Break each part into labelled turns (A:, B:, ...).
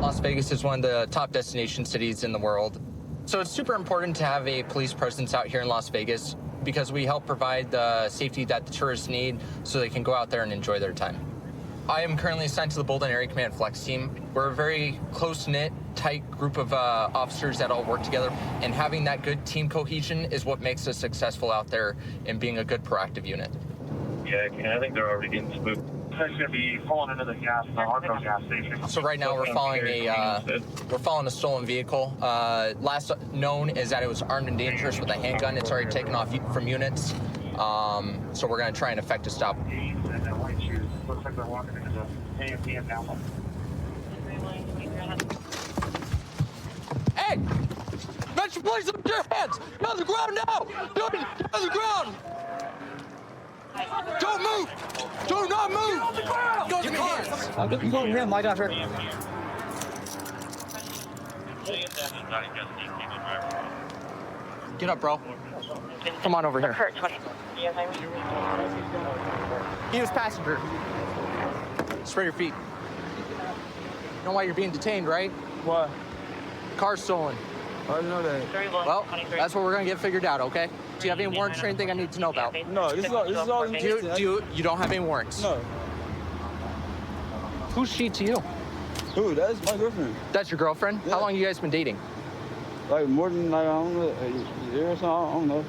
A: Las Vegas is one of the top destination cities in the world. So it's super important to have a police presence out here in Las Vegas because we help provide the safety that the tourists need so they can go out there and enjoy their time. I am currently assigned to the Bolden Area Command Flex team. We're a very close-knit, tight group of officers that all work together, and having that good team cohesion is what makes us successful out there and being a good proactive unit.
B: Yeah, I think they're already getting spooked. They're going to be pulling into the Harco gas station.
A: So right now we're following a stolen vehicle. Last known is that it was armed and dangerous with a handgun. It's already taken off from units. So we're going to try and effect a stop.
B: Looks like they're walking into the AMPM now.
A: Hey! Get your place up to your hands! Get on the ground now! Get on the ground! Don't move! Do not move! Get on the ground! Give me hands!
C: You go him, I got her.
A: Get up, bro. Come on over here. He was passenger. Spread your feet. You know why you're being detained, right?
C: What?
A: Car's stolen.
C: I didn't know that.
A: Well, that's what we're gonna get figured out, okay? Do you have any warrants or anything I need to know about?
C: No, this is all
A: You don't have any warrants?
C: No.
A: Who's she to you?
C: Who? That's my girlfriend.
A: That's your girlfriend?
C: Yeah.
A: How long you guys been dating?
C: Like more than like, I don't know, a year or something. I don't know.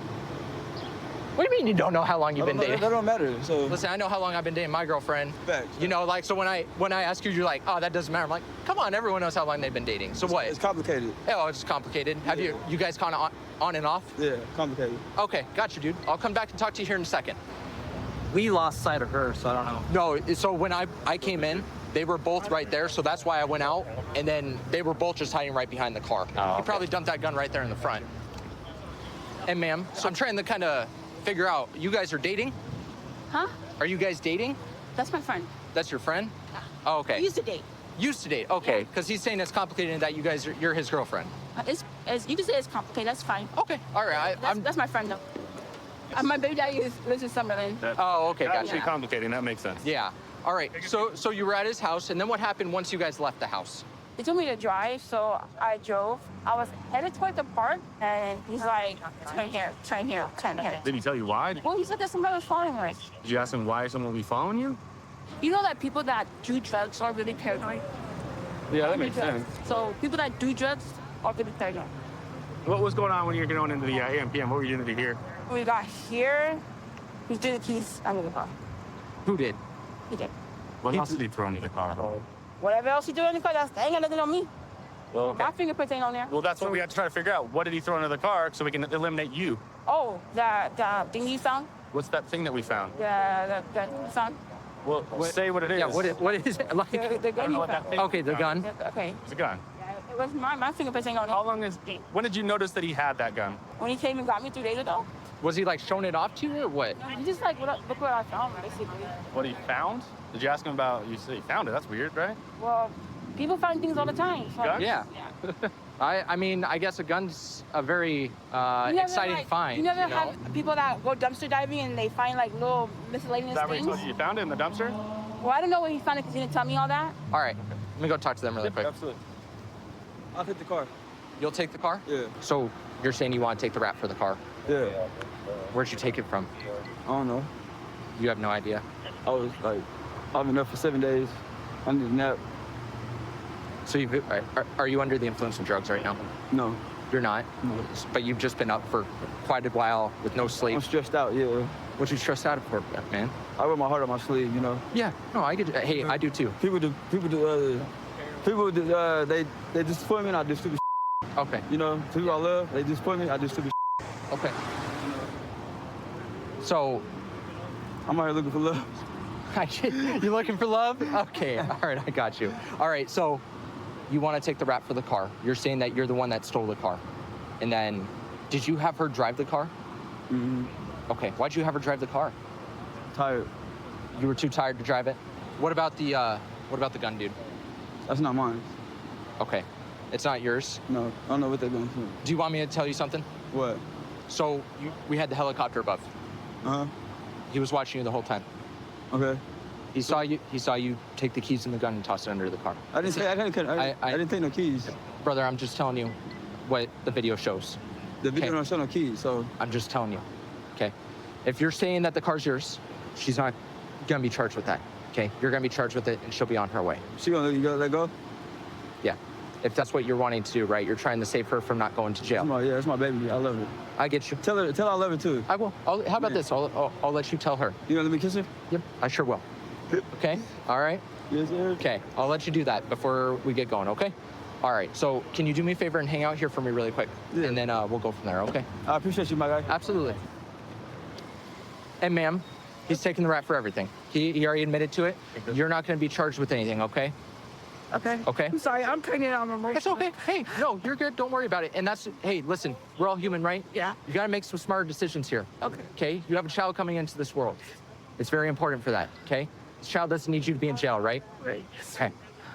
A: What do you mean you don't know how long you've been dating?
C: That don't matter. So
A: Listen, I know how long I've been dating my girlfriend.
C: Facts.
A: You know, like, so when I ask you, you're like, oh, that doesn't matter. I'm like, come on, everyone knows how long they've been dating. So what?
C: It's complicated.
A: Oh, it's complicated. Have
C: Yeah.
A: you guys kind of on and off?
C: Yeah, complicated.
A: Okay, gotcha, dude. I'll come back and talk to you here in a second.
D: We lost sight of her, so I don't know.
A: No, so when I came in, they were both right there, so that's why I went out, and then they were both just hiding right behind the car.
D: Oh,
A: He probably dumped that gun right there in the front. And ma'am, so I'm trying to kind of figure out, you guys are dating?
E: Huh?
A: Are you guys dating?
E: That's my friend.
A: That's your friend?
E: Yeah.
A: Oh, okay.
E: We used to date.
A: Used to date, okay.
E: Yeah.
A: Because he's saying it's complicated and that you're his girlfriend.
E: It's you can say it's complicated. That's fine.
A: Okay, all right.
E: That's my friend though. My baby daddy lives in Summerlin.
A: Oh, okay,
F: That's
A: gotcha.
F: pretty complicated. That makes sense.
A: Yeah. All right. So you were at his house, and then what happened once you guys left the house?
E: He told me to drive, so I drove. I was headed toward the park, and he's like, turn here, turn here, turn here.
F: Did he tell you why?
E: Well, he said that somebody was following us.
F: Did you ask him why someone would be following you?
E: You know that people that do drugs are really paranoid?
F: Yeah, that makes sense.
E: So people that do drugs are really paranoid.
F: What was going on when you were going into the AMPM? What were you doing to here?
E: When we got here, he threw the keys under the car.
A: Who did?
E: He did.
F: What else did he throw into the car?
E: Whatever else he do in the car, that ain't got nothing on me.
F: Well,
E: My fingerprints ain't on there.
F: well, that's what we had to try to figure out. What did he throw into the car so we can eliminate you?
E: Oh, the thing you found?
F: What's that thing that we found?
E: The found?
F: Well, say what it is.
A: Yeah, what is it? Like,
E: The
F: I
E: gun
F: don't know
E: you
F: what that
E: found.
F: thing
A: okay, the gun.
E: Okay.
F: It's a gun.
E: It was my fingerprints ain't on
F: How
E: it.
F: long is? When did you notice that he had that gun?
E: When he came and got me 3 days ago,
A: Was he like showing it off to you or what?
E: he just like, look what I found, basically.
F: What he found? Did you ask him about? You said he found it. That's weird, right?
E: Well, people find things all the time. So.
F: Gun?
A: Yeah. I mean, I guess a gun's a very
E: You never,
A: exciting
E: like,
A: find.
E: You never
A: know?
E: have people that go dumpster diving and they find like little miscellaneous
F: Is that what he
E: things?
F: told you? You found it in the dumpster?
E: Well, I don't know where he found it because he didn't tell me all that.
A: All right, let me go talk to them really quick.
F: Absolutely.
C: I'll hit the car.
A: You'll take the car?
C: Yeah.
A: So you're saying you want to take the rap for the car?
C: Yeah.
A: Where'd you take it from?
C: I don't know.
A: You have no idea.
C: I was like, I've been up for 7 days. I need a nap.
A: So are you under the influence of drugs right now?
C: No.
A: You're not?
C: No.
A: But you've just been up for quite a while with no sleep.
C: I'm stressed out, yeah.
A: What you stressed out for, man?
C: I wear my heart on my sleeve, you know.
A: Yeah, no, I get. Hey, I do too.
C: People they disappoint me and I do stupid shit.
A: Okay,
C: You know, people I love, they disappoint me, I do stupid shit.
A: okay. So,
C: I'm out here looking for love.
A: you looking for love? Okay, all right, I got you. All right, so you want to take the rap for the car. You're saying that you're the one that stole the car. And then, did you have her drive the car?
C: Mm-hmm.
A: Okay, why'd you have her drive the car?
C: Tired.
A: You were too tired to drive it? What about the gun, dude?
C: That's not mine.
A: Okay, it's not yours.
C: No, I don't know what they're going to do.
A: Do you want me to tell you something?
C: What?
A: So, we had the helicopter above.
C: Uh-huh.
A: He was watching you the whole time.
C: Okay.
A: He saw you. He saw you take the keys and the gun and toss it under the car.
C: I didn't say I didn't take no keys.
A: Brother, I'm just telling you what the video shows.
C: The video
A: Okay.
C: don't show no keys, so
A: I'm just telling you. Okay. If you're saying that the car's yours, she's not gonna be charged with that. Okay. You're gonna be charged with it, and she'll be on her way.
C: she gonna let go.
A: Yeah. If that's what you're wanting to do, right? You're trying to save her from not going to jail.
C: That's my baby. I love her.
A: I get you.
C: Tell her I love her too.
A: I will. How about this? I'll let you tell her.
C: You gonna let me kiss her?
A: Yep. I sure will. Okay. All right.
C: Yes, sir.
A: Okay. I'll let you do that before we get going. Okay. All right. So can you do me a favor and hang out here for me really quick,
C: Yeah.
A: and then we'll go from there. Okay.
C: I appreciate you, my guy.
A: Absolutely. And ma'am, he's taking the rap for everything. He already admitted to it. You're not going to be charged with anything. Okay.
E: Okay.
A: Okay.
E: I'm sorry. I'm pregnant. I'm emotional.
A: It's okay. Hey, no, you're good. Don't worry about it. And hey, listen, we're all human, right?
E: Yeah.
A: You got to make some smarter decisions here.
E: Okay.
A: Okay? You have a child coming into this world. It's very important for that, okay? This child doesn't need you to be in jail, right?
E: Right.
A: Okay.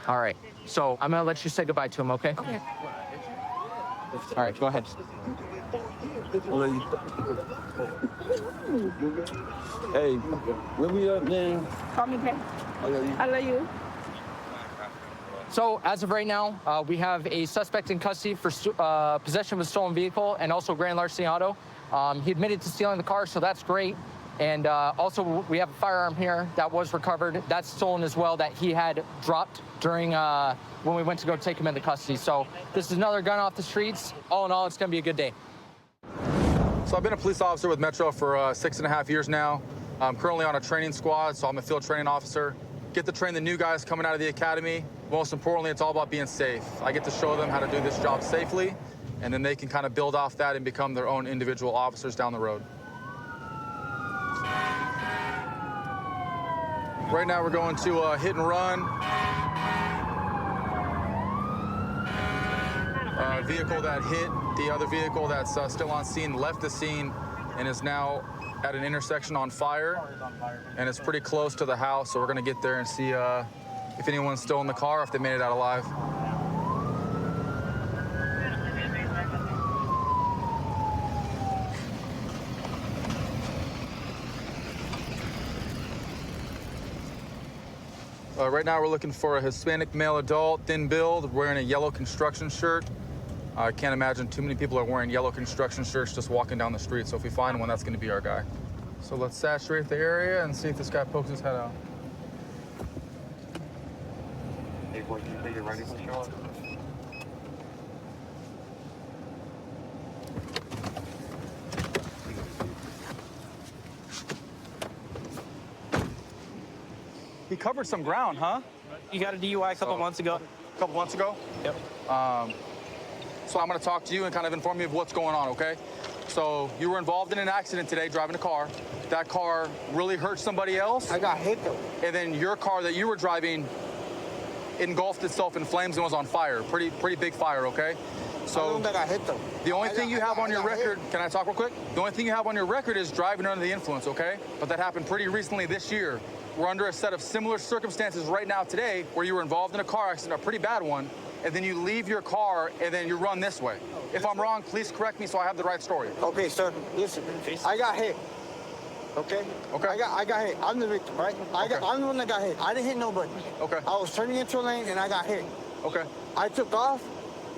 A: All right. So I'm going to let you say goodbye to him, okay?
E: Okay.
A: All right, go ahead.
C: Hey, where we up, man?
E: Call me, okay?
C: I love you.
E: I love you.
A: So as of right now, we have a suspect in custody for possession of a stolen vehicle and also grand larceny auto. He admitted to stealing the car, so that's great. And also, we have a firearm here that was recovered. That's stolen as well, that he had dropped during when we went to go take him into custody. So this is another gun off the streets. All in all, it's going to be a good day.
G: So I've been a police officer with Metro for 6.5 years now. I'm currently on a training squad, so I'm a field training officer. Get to train the new guys coming out of the academy. Most importantly, it's all about being safe. I get to show them how to do this job safely, and then they can kind of build off that and become their own individual officers down the road. Right now, we're going to hit and run. Vehicle that hit the other vehicle that's still on scene left the scene and is now at an intersection on fire. And it's pretty close to the house, so we're going to get there and see if anyone's still in the car, if they made it out alive. Right now we're looking for a Hispanic male adult, thin build, wearing a yellow construction shirt. I can't imagine too many people are wearing yellow construction shirts just walking down the street, so if we find one, that's going to be our guy. So let's saturate the area and see if this guy pokes his head out.
B: Hey, boy, you say you're ready to show up?
G: He covered some ground, huh?
D: You got a DUI a couple months ago.
G: A couple months ago?
D: Yep.
G: So I'm going to talk to you and kind of inform you of what's going on, okay? So you were involved in an accident today driving a car. That car really hurt somebody else.
H: I got hit though.
G: And then your car that you were driving engulfed itself in flames and was on fire. Pretty big fire, okay? So
H: I got hit though.
G: the only thing you have on your record, can I talk real quick? The only thing you have on your record is driving under the influence, okay? But that happened pretty recently this year. We're under a set of similar circumstances right now today where you were involved in a car accident, a pretty bad one, and then you leave your car and then you run this way. If I'm wrong, please correct me so I have the right story.
H: Okay, sir. Listen, I got hit. Okay.
G: Okay.
H: I got hit. I'm the victim, right? I'm the one that got hit. I didn't hit nobody.
G: Okay.
H: I was turning into a lane and I got hit.
G: Okay.
H: I took off.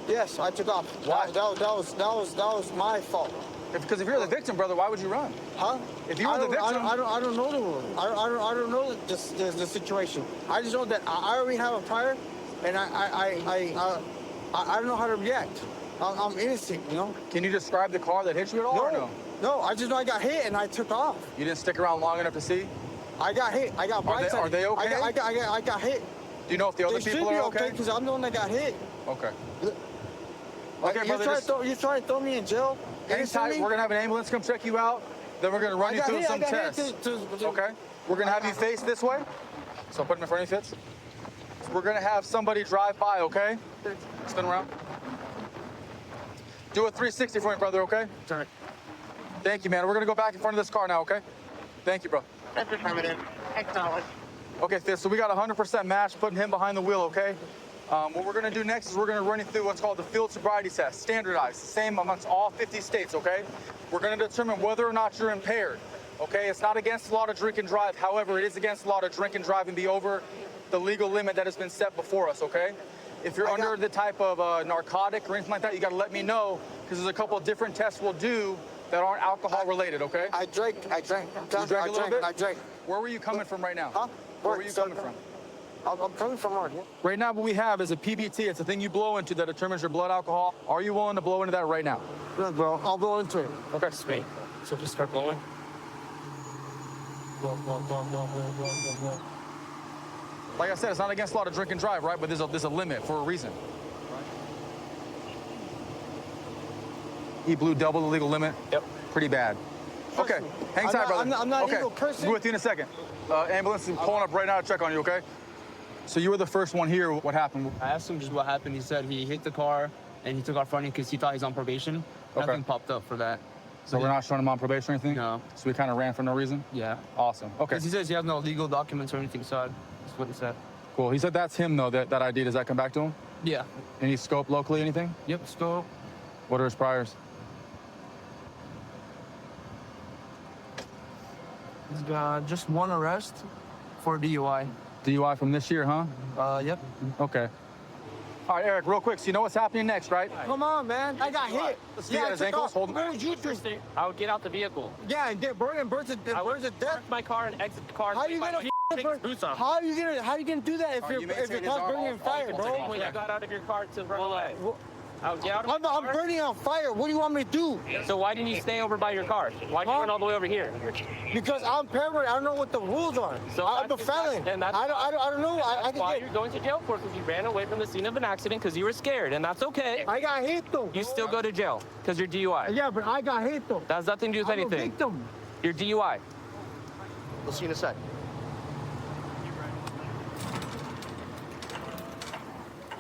H: Yes, I took off.
G: Why?
H: That was my fault.
G: Because if you're the victim, brother, why would you run?
H: Huh?
G: If you were the victim,
H: I don't know the rule. I don't know the situation. I just know that I already have a prior, and I don't know how to react. I'm innocent, you know.
G: can you describe the car that hit you at all or no?
H: No, I just know I got hit and I took off.
G: You didn't stick around long enough to see?
H: I got hit. I got blindsided.
G: Are they okay?
H: I got hit.
G: Do you know if the other
H: They
G: people
H: should be
G: are
H: okay
G: okay?
H: because I'm the one that got hit.
G: Okay.
H: Like,
G: Okay,
H: you
G: brother.
H: trying to throw me in jail?
G: Hang tight. We're gonna have an ambulance come check you out. Then we're gonna run you through some tests. Okay. We're gonna have you face this way. So put him in front of you, Fitz. So we're gonna have somebody drive by. Okay. Spin around. Do a 360 for me, brother. Okay.
H: Sorry.
G: Thank you, man. We're gonna go back in front of this car now. Okay. Thank you, bro.
H: That's affirmative. Acknowledge.
G: Okay, Fitz. So we got 100% match, putting him behind the wheel. Okay. What we're gonna do next is we're gonna run you through what's called the field sobriety test, standardized, same amongst all 50 states, okay? We're gonna determine whether or not you're impaired. Okay, it's not against the law to drink and drive. However, it is against the law to drink and drive and be over the legal limit that has been set before us, okay? If you're under the type of narcotic or anything like that, you gotta let me know, because there's a couple of different tests we'll do that aren't alcohol related, okay?
H: I drank.
G: You drank a little bit?
H: I drank.
G: Where were you coming from right now?
H: Huh?
G: Where were you coming from?
H: I'm coming from work.
G: Right now, what we have is a PBT. It's a thing you blow into that determines your blood alcohol. Are you willing to blow into that right now?
H: Look, bro, I'll blow into it.
G: Okay.
D: Sweet. So just start blowing.
G: Like I said, it's not against the law to drink and drive, right? But there's a limit for a reason. He blew double the legal limit.
D: Yep.
G: Pretty bad. Okay, hang tight, brother.
H: I'm not
G: okay.
H: an evil person.
G: Be with you in a second. Ambulance is pulling up right now to check on you, okay? So you were the first one here. What happened?
I: I asked him just what happened. He said he hit the car and he took off running because he thought he's on probation. Nothing popped up for that.
G: So we're not showing him on probation or anything?
I: No.
G: So we kind of ran for no reason?
I: Yeah.
G: Awesome. Okay.
I: Because he says he has no legal documents or anything, so that's what he said.
G: Cool. He said that's him, though, that ID. Does that come back to him?
I: Yeah.
G: Any scope locally, anything?
I: Yep, scope.
G: What are his priors?
I: He's got just one arrest for DUI.
G: DUI from this year, huh?
I: Yep.
G: Okay. All right, Eric, real quick. So you know what's happening next, right?
H: Come on, man. I got hit.
G: Let's see his ankles. Hold him.
H: Where was you drinking?
D: I would get out the vehicle.
H: Yeah, and burns to death.
D: Park my car and exit the car.
H: How you gonna
D: take his boots off?
H: How you gonna do that if
G: you
H: your
G: maintain his
H: car's
G: arm
H: burning on fire, bro?
D: When you got out of your car to run away. I would get out of
H: I'm
D: my car.
H: burning on fire. What do you want me to do?
D: So why didn't you stay over by your car? Why'd you run all the way over here?
H: Because I'm paranoid. I don't know what the rules are.
D: So
H: I'm a
D: that's-
H: felon.
D: and that's-
H: I don't know. I can
D: Why
H: get.
D: you're going to jail for? Because you ran away from the scene of an accident because you were scared, and that's okay.
H: I got hit though.
D: You still go to jail because you're DUI.
H: Yeah, but I got hit though.
D: That has nothing to do with
H: I'm a
D: anything.
H: victim.
D: You're DUI.
H: We'll see you in a sec.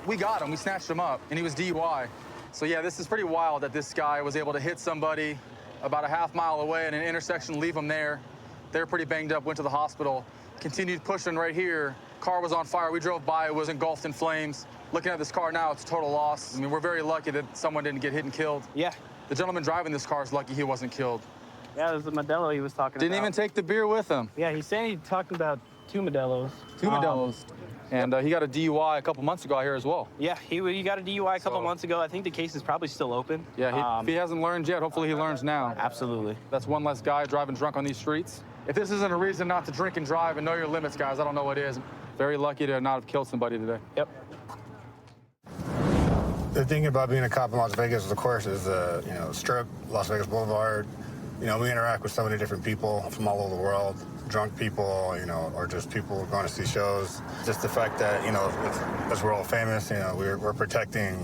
G: We got him. We snatched him up, and he was DUI. So yeah, this is pretty wild that this guy was able to hit somebody about a half mile away in an intersection, leave them there. They're pretty banged up, went to the hospital, continued pushing right here. Car was on fire. We drove by, it was engulfed in flames. Looking at this car now, it's a total loss. I mean, we're very lucky that someone didn't get hit and killed.
D: Yeah.
G: The gentleman driving this car is lucky he wasn't killed.
D: Yeah, it was the Modelo he was talking
G: Didn't
D: about.
G: even take the beer with him.
D: Yeah, he's saying he talked about 2 Modelos.
G: Two Modelos. And he got a DUI a couple months ago out here as well.
D: Yeah, he got a DUI a couple
G: So-
D: months ago. I think the case is probably still open.
G: Yeah, if he hasn't learned yet, hopefully he learns now.
D: Absolutely.
G: That's one less guy driving drunk on these streets. If this isn't a reason not to drink and drive and know your limits, guys, I don't know what is. Very lucky to not have killed somebody today.
D: Yep.
J: The thing about being a cop in Las Vegas, of course, is Strip, Las Vegas Boulevard. We interact with so many different people from all over the world, drunk people, or just people going to see shows. Just the fact that, as we're all famous, we're protecting,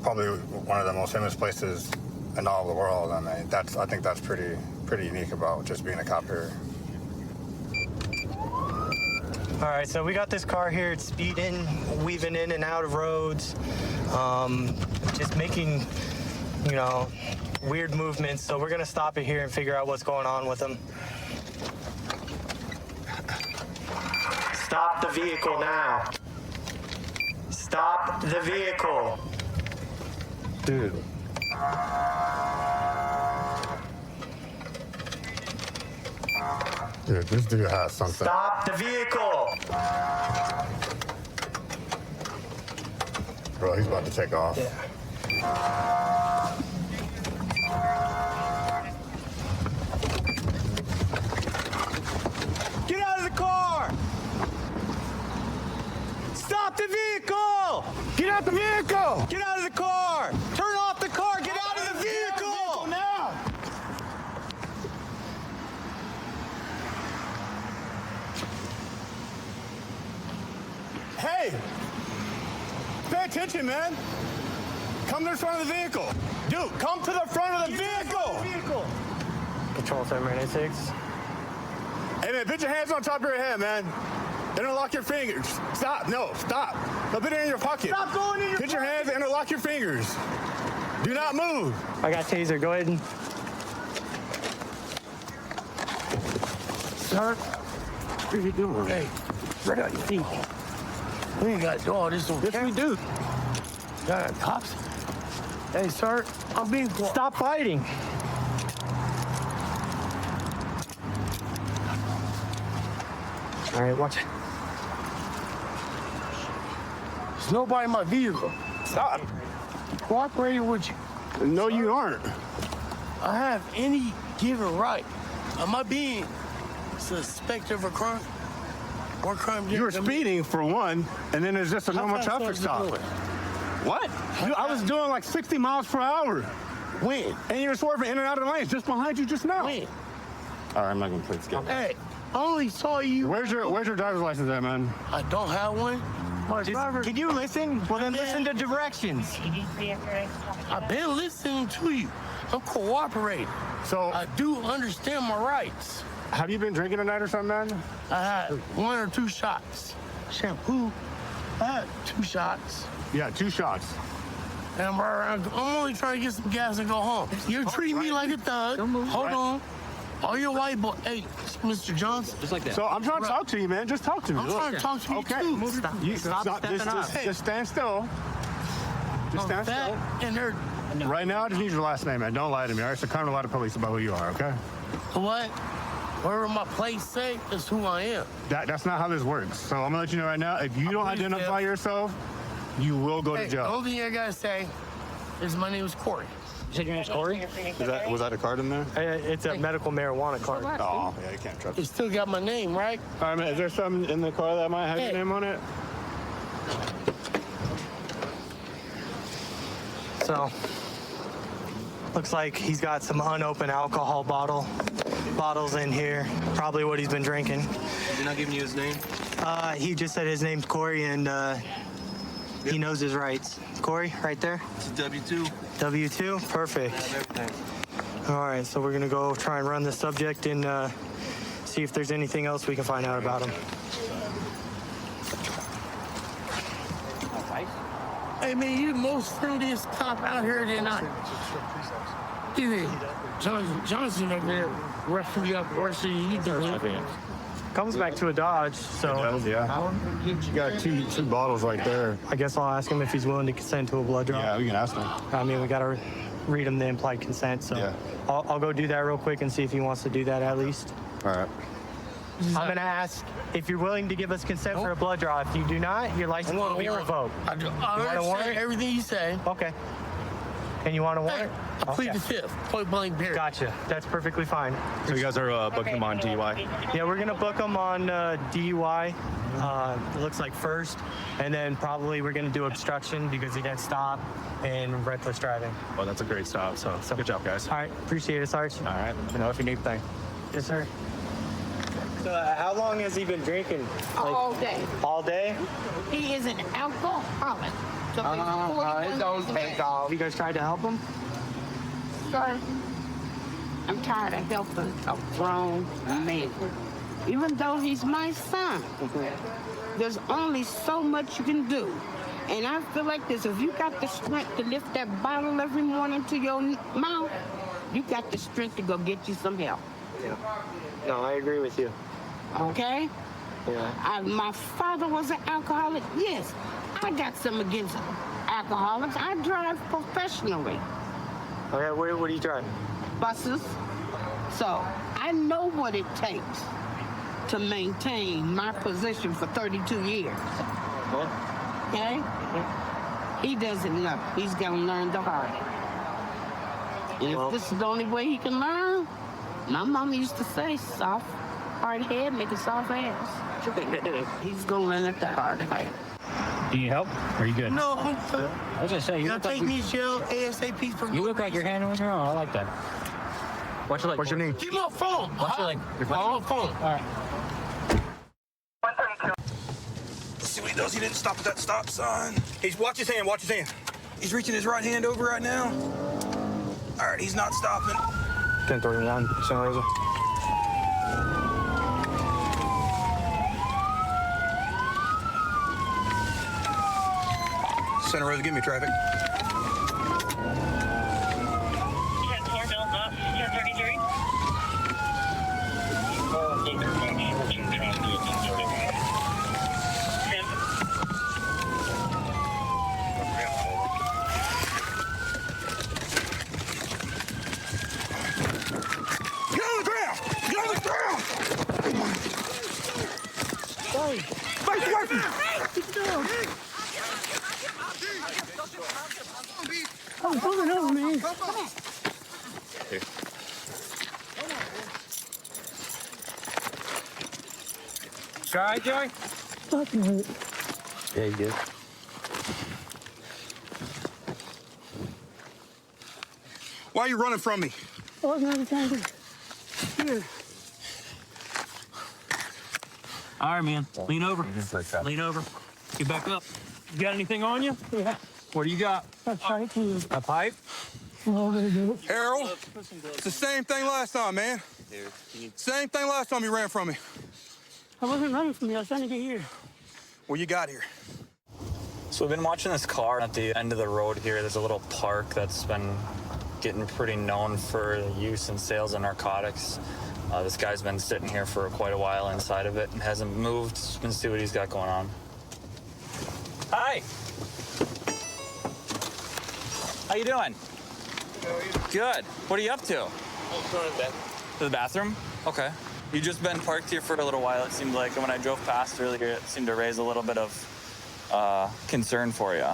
J: probably one of the most famous places in all of the world. I mean, I think that's pretty unique about just being a cop here.
K: All right, so we got this car here. It's speeding, weaving in and out of roads, just making, weird movements. So we're gonna stop it here and figure out what's going on with him. Stop the vehicle now. Stop the vehicle.
J: Dude. Dude, this dude has something.
K: Stop the vehicle.
J: Bro, he's about to take off.
K: Get out of the car! Stop the vehicle!
H: Get out the vehicle!
K: Get out of the car! Turn off the car! Get out of the vehicle!
H: Now!
J: Hey! Pay attention, man! Come to the front of the vehicle! Dude, come to the front of the vehicle!
K: Control 796.
J: Hey, man, put your hands on top of your head, man. Interlock your fingers. Stop. No, stop. No, put it in your pocket.
H: Stop going in your
J: Put your hands, interlock your fingers. Do not move.
K: I got taser. Go ahead and.
H: Sir, what are you doing? Hey, right on your feet. We ain't got to do all this on camera. Yes, we do. Got cops. Hey, sir, I'm being quiet.
K: Stop fighting.
I: All right, watch it.
H: There's nobody in my vehicle.
I: Stop.
H: Cooperating with you.
J: No, you aren't.
H: I have any given right. Am I being suspected of a crime? What crime did
J: You were
H: I commit?
J: speeding for one, and then there's just a
H: How
J: normal
H: fast
J: traffic
H: was it
J: stop.
H: going?
J: What? I was doing like 60 miles per hour.
H: When?
J: And you were swerving in and out of the lanes just behind you just now.
H: When?
J: All right, I'm not gonna play this game.
H: Hey, I only saw you.
J: Where's your driver's license at, man?
H: I don't have one. My driver.
I: Can you listen? Well, then listen to directions.
H: I've been listening to you. I'm cooperating.
J: So,
H: I do understand my rights.
J: have you been drinking tonight or something, man?
H: I had 1 or 2 shampoo. I had 2 shots.
J: Yeah, 2 shots.
H: And I'm only trying to get some gas and go home. You're treating me like a thug. Hold on. All your white boy. Hey, Mr. Johnson.
I: Just like that.
J: So I'm trying to talk to you, man. Just talk to me.
H: I'm trying to talk to you
J: Okay.
H: too.
I: Stop stepping up.
J: Just stand still. Just stand
H: Fat
J: still.
H: and they're
J: Right now, I just need your last name, man. Don't lie to me, all right? So come to lie to police about who you are, okay?
H: what? Whatever my place say is who I am.
J: That's not how this works. So I'm gonna let you know right now, if you don't
H: plead the
J: identify
H: fifth.
J: yourself, you will go
H: Hey,
J: to
H: the
J: jail.
H: only thing I gotta say is my name is Corey.
I: You said your name's Corey?
J: Was that a card in there?
I: It's a medical marijuana card.
J: Oh, yeah, you can't trust
H: It
J: it.
H: still got my name, right?
J: All right, man, is there something in the car that might have
H: Hey.
J: your name on it?
K: So, looks like he's got some unopened alcohol bottles in here. Probably what he's been drinking.
I: You're not giving you his name?
K: He just said his name's Corey and he knows his rights. Corey, right there.
I: It's a W-2.
K: W2, perfect.
I: Everything.
K: All right, so we're gonna go try and run the subject and see if there's anything else we can find out about him.
H: Hey man, you the most friendliest cop out here tonight. Johnson over there roughing you up worse than you done.
K: Comes back to a Dodge, so
J: Yeah. You got two bottles right there.
K: I guess I'll ask him if he's willing to consent to a blood draw.
J: Yeah, we can ask them.
K: I mean, we gotta read him the implied consent, so
J: Yeah.
K: I'll go do that real quick and see if he wants to do that at least.
J: All right.
K: I'm gonna ask if you're willing to give us consent for a blood draw. If you do not, your license will be revoked.
H: I
K: want a
H: understand
K: warrant?
H: everything you say.
K: Okay. And you want a
H: Hey,
K: warrant?
H: I plead
K: Okay.
H: the fifth. Point blank period.
K: Gotcha. That's perfectly fine.
F: So you guys are booking him on DUI?
K: Yeah, we're gonna book him on DUI. It looks like first, and then probably we're gonna do obstruction because he didn't stop and reckless driving.
F: Well, that's a great stop. So good job, guys.
K: All right, appreciate it, Sarge.
F: All right. Let me know if you need anything.
K: Yes, sir. So, how long has he been drinking?
E: All day.
K: All day?
E: He is an alcoholic. So
I: It don't take off.
K: Have you guys tried to help him?
E: Sir, I'm tired of helping a grown man. Even though he's my son, there's only so much you can do. And I feel like this, if you got the strength to lift that bottle every morning to your mouth, you got the strength to go get you some help.
K: No, I agree with you.
E: Okay?
K: Yeah.
E: My father was an alcoholic. Yes, I got some against alcoholics. I drive professionally.
K: Okay, what do you drive?
E: Buses. So I know what it takes to maintain my position for 32 years. Okay? He doesn't know. He's gonna learn the hard way. And if this is the only way he can learn, my mom used to say, soft, hard head make a soft ass. He's gonna learn it the hard way.
I: Do you need help? Or are you good?
H: No, I'm good.
I: I was gonna say, you
H: Now
I: look like
H: take me to jail ASAP for
I: you look like you're handling your own. I like that. What's your leg?
J: What's your name?
H: Give me my phone.
I: What's your leg?
H: Give me my phone.
I: All right.
L: Let's see what he does. He didn't stop at that stop sign. He's watch his hand. Watch his hand. He's reaching his right hand over right now. All right, he's not stopping.
K: 1031, Santa Rosa.
L: Santa Rosa, give me traffic. Get on the ground! Get on the ground!
E: I'm pulling over, man. Come on.
F: Here. You all right, Joey?
E: Fucking hurt.
F: Yeah, you did.
L: Why are you running from me?
E: I was not trying to. Here.
M: All right, man. Lean over. Lean over. Get back up. You got anything on you?
E: Yeah.
M: What do you got?
E: A pipe.
M: A pipe?
L: Harold, it's the same thing last time, man. Same thing last time you ran from me.
E: I wasn't running from you. I was trying to get here.
L: Well, you got here.
F: So we've been watching this car at the end of the road here. There's a little park that's been getting pretty known for the use and sales of narcotics. This guy's been sitting here for quite a while inside of it and hasn't moved. Let's see what he's got going on. Hi. How you doing? Good. What are you up to? To the bathroom? Okay. You just been parked here for a little while, it seemed like. And when I drove past earlier, it seemed to raise a little bit of concern for you.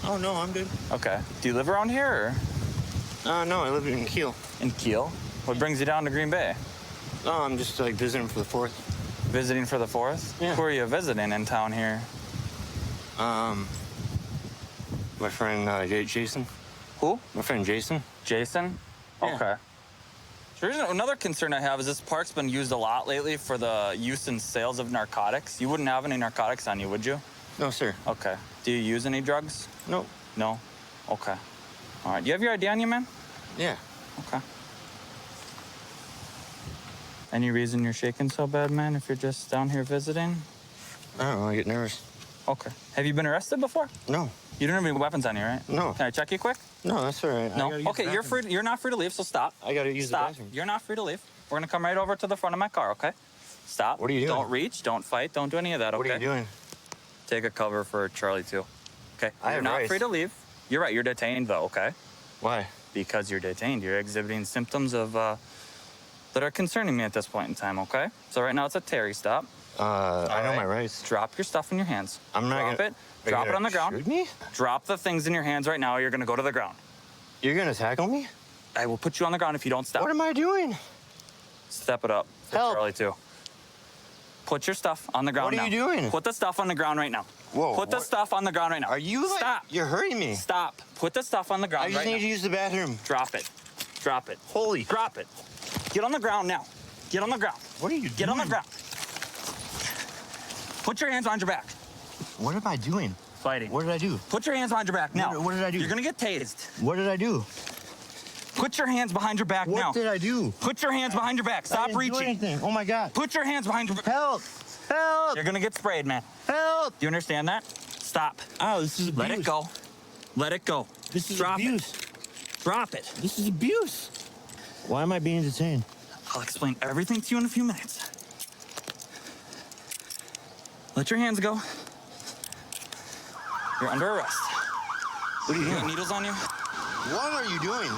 H: Oh, no, I'm good.
F: Okay. Do you live around here, or?
H: No, I live in Kiel.
F: In Kiel? What brings you down to Green Bay?
H: No, I'm just like visiting for the 4th.
F: Visiting for the 4th?
H: Yeah.
F: Who are you visiting in town here?
H: My friend Jason.
F: Who?
H: My friend Jason.
F: Jason?
H: Yeah.
F: Okay. So here's another concern I have is this park's been used a lot lately for the use and sales of narcotics. You wouldn't have any narcotics on you, would you?
H: No, sir.
F: Okay. Do you use any drugs?
H: No.
F: No? Okay. All right. Do you have your ID on you, man?
H: Yeah.
F: Okay. Any reason you're shaking so bad, man, if you're just down here visiting?
H: I don't know, I get nervous.
F: Okay. Have you been arrested before?
H: No.
F: You don't have any weapons on you, right?
H: No.
F: Can I check you quick?
H: No, that's all right.
F: No? Okay, you're free. You're not free to leave, so stop.
H: I gotta use
F: Stop.
H: the bathroom.
F: You're not free to leave. We're gonna come right over to the front of my car, okay? Stop.
H: What are you doing?
F: Don't reach, don't fight, don't do any of that, okay?
H: What are you doing?
F: Take a cover for Charlie, too. Okay?
H: I
F: You're
H: have
F: not
H: rights.
F: free to leave. You're right, you're detained, though, okay?
H: Why?
F: Because you're detained. You're exhibiting symptoms of, that are concerning me at this point in time, okay? So right now it's a Terry stop.
H: I know my rights.
F: Drop your stuff in your hands.
H: I'm not
F: Drop
H: gonna...
F: it. Drop it on the ground.
H: Shoot me?
F: Drop the things in your hands right now or you're gonna go to the ground.
H: You're gonna tackle me?
F: I will put you on the ground if you don't stop.
H: What am I doing?
F: Step it up for
H: Help.
F: Charlie, too. Put your stuff on the ground now.
H: What are you doing?
F: Put the stuff on the ground right now.
H: Whoa.
F: Put the
H: what?
F: stuff on the ground right now.
H: Are you like...
F: Stop.
H: You're hurting me.
F: Stop. Put the stuff on the ground
H: I just
F: right
H: need
F: now.
H: to use the bathroom.
F: Drop it. Drop it.
H: Holy...
F: Drop it. Get on the ground now. Get on the ground.
H: What are you
F: Get on the ground. Put your hands behind your back.
H: What am I doing?
F: Fighting.
H: What did I do?
F: Put your hands behind your back now.
H: What did I do?
F: You're gonna get tased.
H: What did I do?
F: Put your hands behind your back now.
H: What did I do?
F: Put your hands behind your back.
H: I
F: Stop
H: didn't do
F: reaching.
H: anything. Oh my God.
F: Put your hands behind your back.
H: Help! Help!
F: You're gonna get sprayed, man.
H: Help!
F: Do you understand that? Stop.
H: Oh, this is abuse.
F: Let it go. Let it go.
H: This is
F: Drop
H: abuse.
F: it. Drop it.
H: This is abuse. Why am I being detained?
F: I'll explain everything to you in a few minutes. Let your hands go. You're under arrest.
H: What are you
F: You got
H: doing?
F: needles on you?
H: What are you doing?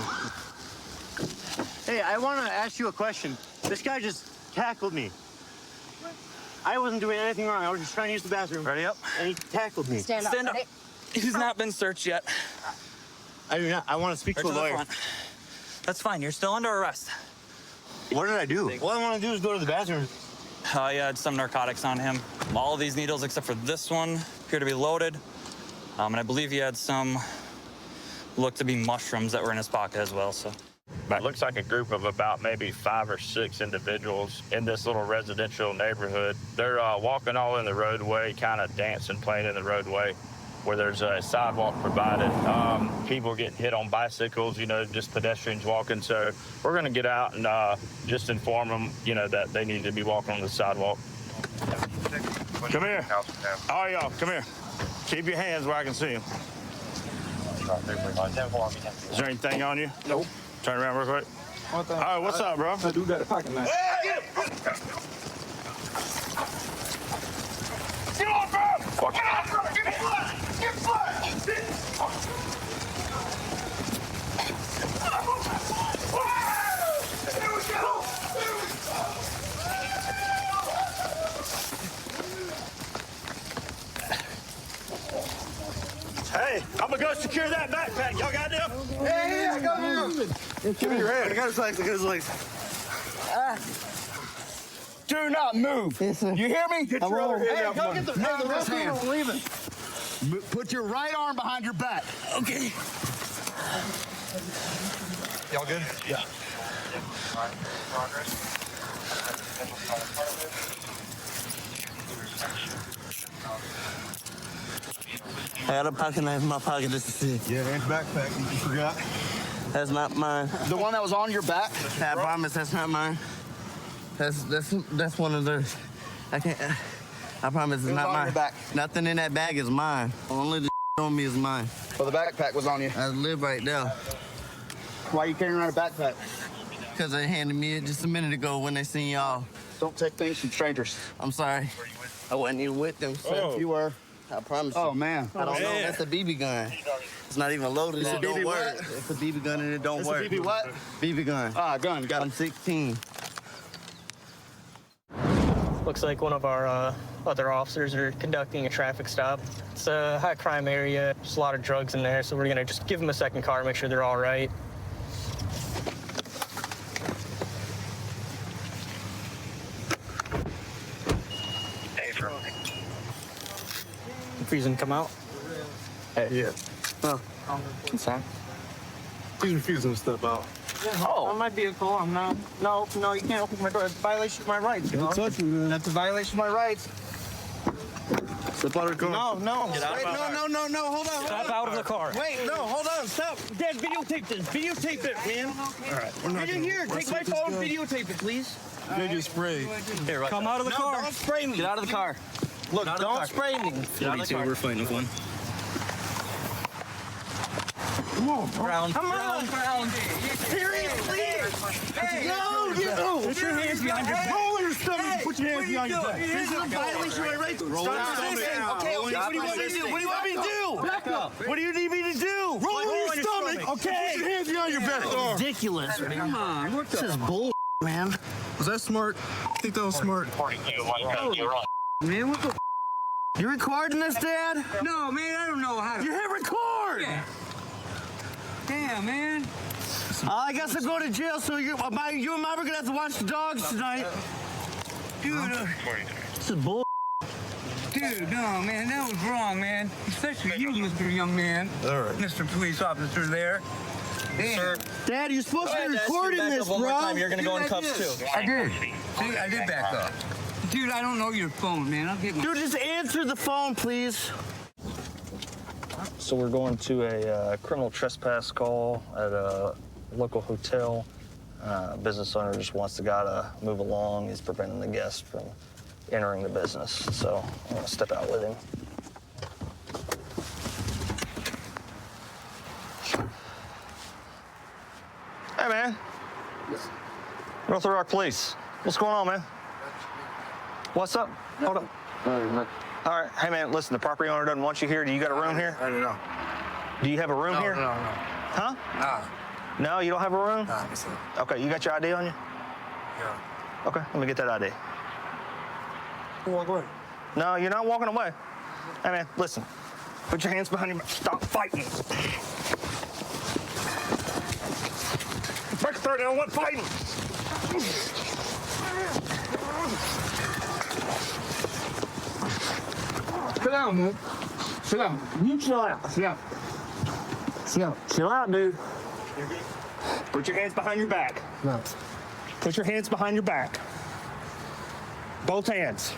H: Hey, I want to ask you a question. This guy just tackled me. I wasn't doing anything wrong. I was just trying to use the bathroom.
F: Ready up?
H: And he tackled me.
F: Stand up. He's not been searched yet.
H: I do not. I want to speak
F: Right
H: to a
F: to the
H: lawyer.
F: front. That's fine. You're still under arrest.
H: What did I do? All I want to do is go to the bathroom.
F: You had some narcotics on him. All of these needles, except for this one, appear to be loaded. And I believe he had some, look to be mushrooms that were in his pocket as well, so.
B: It looks like a group of about maybe 5 or 6 individuals in this little residential neighborhood. They're walking all in the roadway, kind of dancing, playing in the roadway where there's a sidewalk provided. People getting hit on bicycles, just pedestrians walking. So we're going to get out and just inform them, that they need to be walking on the sidewalk.
L: Come here. All y'all, come here. Keep your hands where I can see them. Is there anything on you? Nope. Turn around real quick. All right, what's up, bro?
C: I do got a pocket knife.
L: Get off, bro! Get off, bro! Get blood! Get blood! Here we go! Hey, I'm gonna go secure that backpack. Y'all got them?
H: Yeah, go here.
L: Give me your hand.
H: I got his legs. Do not move.
E: Yes, sir.
H: You hear me?
L: Get your other hand out.
H: Go get the rest hand.
E: I'm leaving.
H: Put your right arm behind your back.
L: Okay.
G: Y'all good?
L: Yeah.
N: I got a pocket knife in my pocket just to see.
L: Yeah, and backpack. You forgot?
N: That's not mine.
H: The one that was on your back?
N: I promise that's not mine. That's one of theirs. I can't. I promise it's not
H: on
N: mine.
H: your back.
N: Nothing in that bag is mine. Only the on me is mine.
H: Well, the backpack was on you.
N: I live right there.
H: Why are you carrying around a backpack?
N: Because they handed me it just a minute ago when they seen y'all.
H: Don't take things from strangers.
N: I'm sorry. I wasn't even with them. So
H: You were.
N: I promise you.
H: Oh, man.
N: I don't know. That's a BB gun. It's not even loaded.
H: It's
N: and
H: a
N: it don't
H: BB
N: work.
H: what?
N: It's a BB gun and it don't
H: It's a
N: work.
H: BB what?
N: BB gun.
H: Ah, gun. Got
N: I'm
H: it.
N: 16.
D: Looks like one of our other officers are conducting a traffic stop. It's a high crime area. There's a lot of drugs in there, so we're gonna just give them a second car, make sure they're all right. Refusing to come out?
L: Yeah.
D: Oh.
L: Sorry. He's refusing to step out.
D: Oh. My vehicle, I'm not. No, you can't open my door. It's a violation of my rights. You know?
L: Touch me, man.
D: That's a violation of my rights.
L: Step out of the car.
D: No.
N: Wait, no, hold on.
D: Step out of the car.
N: Wait, no, hold on, stop.
D: Dad, videotape this. Videotape it, man.
L: All right. We're not
D: Here, take my phone, videotape it, please.
L: They get sprayed.
D: Here, right. Come out of the car.
N: Don't spray me.
D: Get out of the car.
N: Look, don't spray me.
D: Get out of the car.
M: We're fighting with one.
D: Ground.
N: Come on.
D: Seriously? Hey,
N: No.
L: Put your hands behind your back. Roll your stomach. Put your hands behind your back.
N: This is a violation of my rights.
L: Stop resisting.
N: Okay, what do you want me to do? What do you want me to do?
L: Back up.
N: What do you need me to do?
L: Roll your stomach. Okay. Put your hands behind your back.
N: Ridiculous. Come on. What this is bull, man.
L: Was that smart? I think that was smart.
N: Man, what the? You recording this, Dad?
H: No, man, I don't know how to.
N: You hit record.
H: Damn, man.
N: I guess I'll go to jail, so you and Mom are gonna have to watch the dogs tonight.
H: Dude,
N: This is bull.
H: dude, no, man, that was wrong, man. Especially you, Mr. Young Man.
L: All right.
H: Mr. Police Officer there. Damn.
N: Dad, you're supposed to be recording this, bro.
D: You're gonna go in cuffs too.
H: I did. See, I did back up. Dude, I don't know your phone, man. I'll get my...
N: Dude, just answer the phone, please.
O: So we're going to a criminal trespass call at a local hotel. Business owner just wants the guy to move along. He's preventing the guest from entering the business. So I'm gonna step out with him. Hey, man. North Little Rock Police. What's going on, man? What's up? Hold up. All right. Hey, man, listen, the property owner doesn't want you here. Do you got a room here?
L: I don't know.
O: Do you have a room here?
L: No.
O: Huh?
L: Nah.
O: No, you don't have a room?
L: Nah, it's not.
O: Okay, you got your ID on you?
L: Yeah.
O: Okay, let me get that ID.
L: Walk away.
O: No, you're not walking away. Hey, man, listen. Put your hands behind your back. Stop fighting. Break the third, I don't want fighting.
H: Sit down, man. Sit down.
O: You chill out.
H: Sit down. Sit down.
O: Chill out, dude. Put your hands behind your back.
H: No.
O: Put your hands behind your back. Both hands.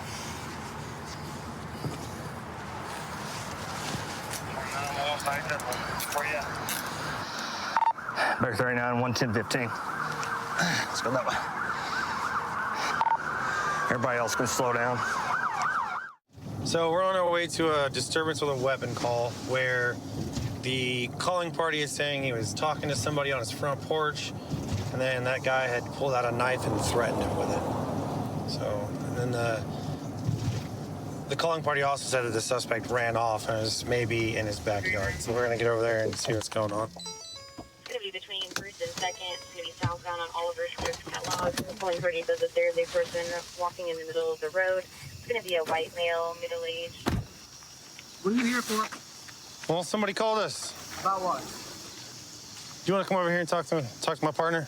O: Bear 39, 110-15. Let's go that way. Everybody else can slow down.
P: So we're on our way to a disturbance with a weapon call where the calling party is saying he was talking to somebody on his front porch, and then that guy had pulled out a knife and threatened him with it. So, and then the calling party also said that the suspect ran off and was maybe in his backyard. So we're gonna get over there and see what's going on.
Q: It's gonna be between first and second. It's gonna be southbound on Oliver Scripps Catalog. The calling party says that there's a person walking in the middle of the road. It's gonna be a white male, middle-aged.
H: What are you here for?
P: Well, somebody called us.
H: About what?
P: Do you want to come over here and talk to my partner?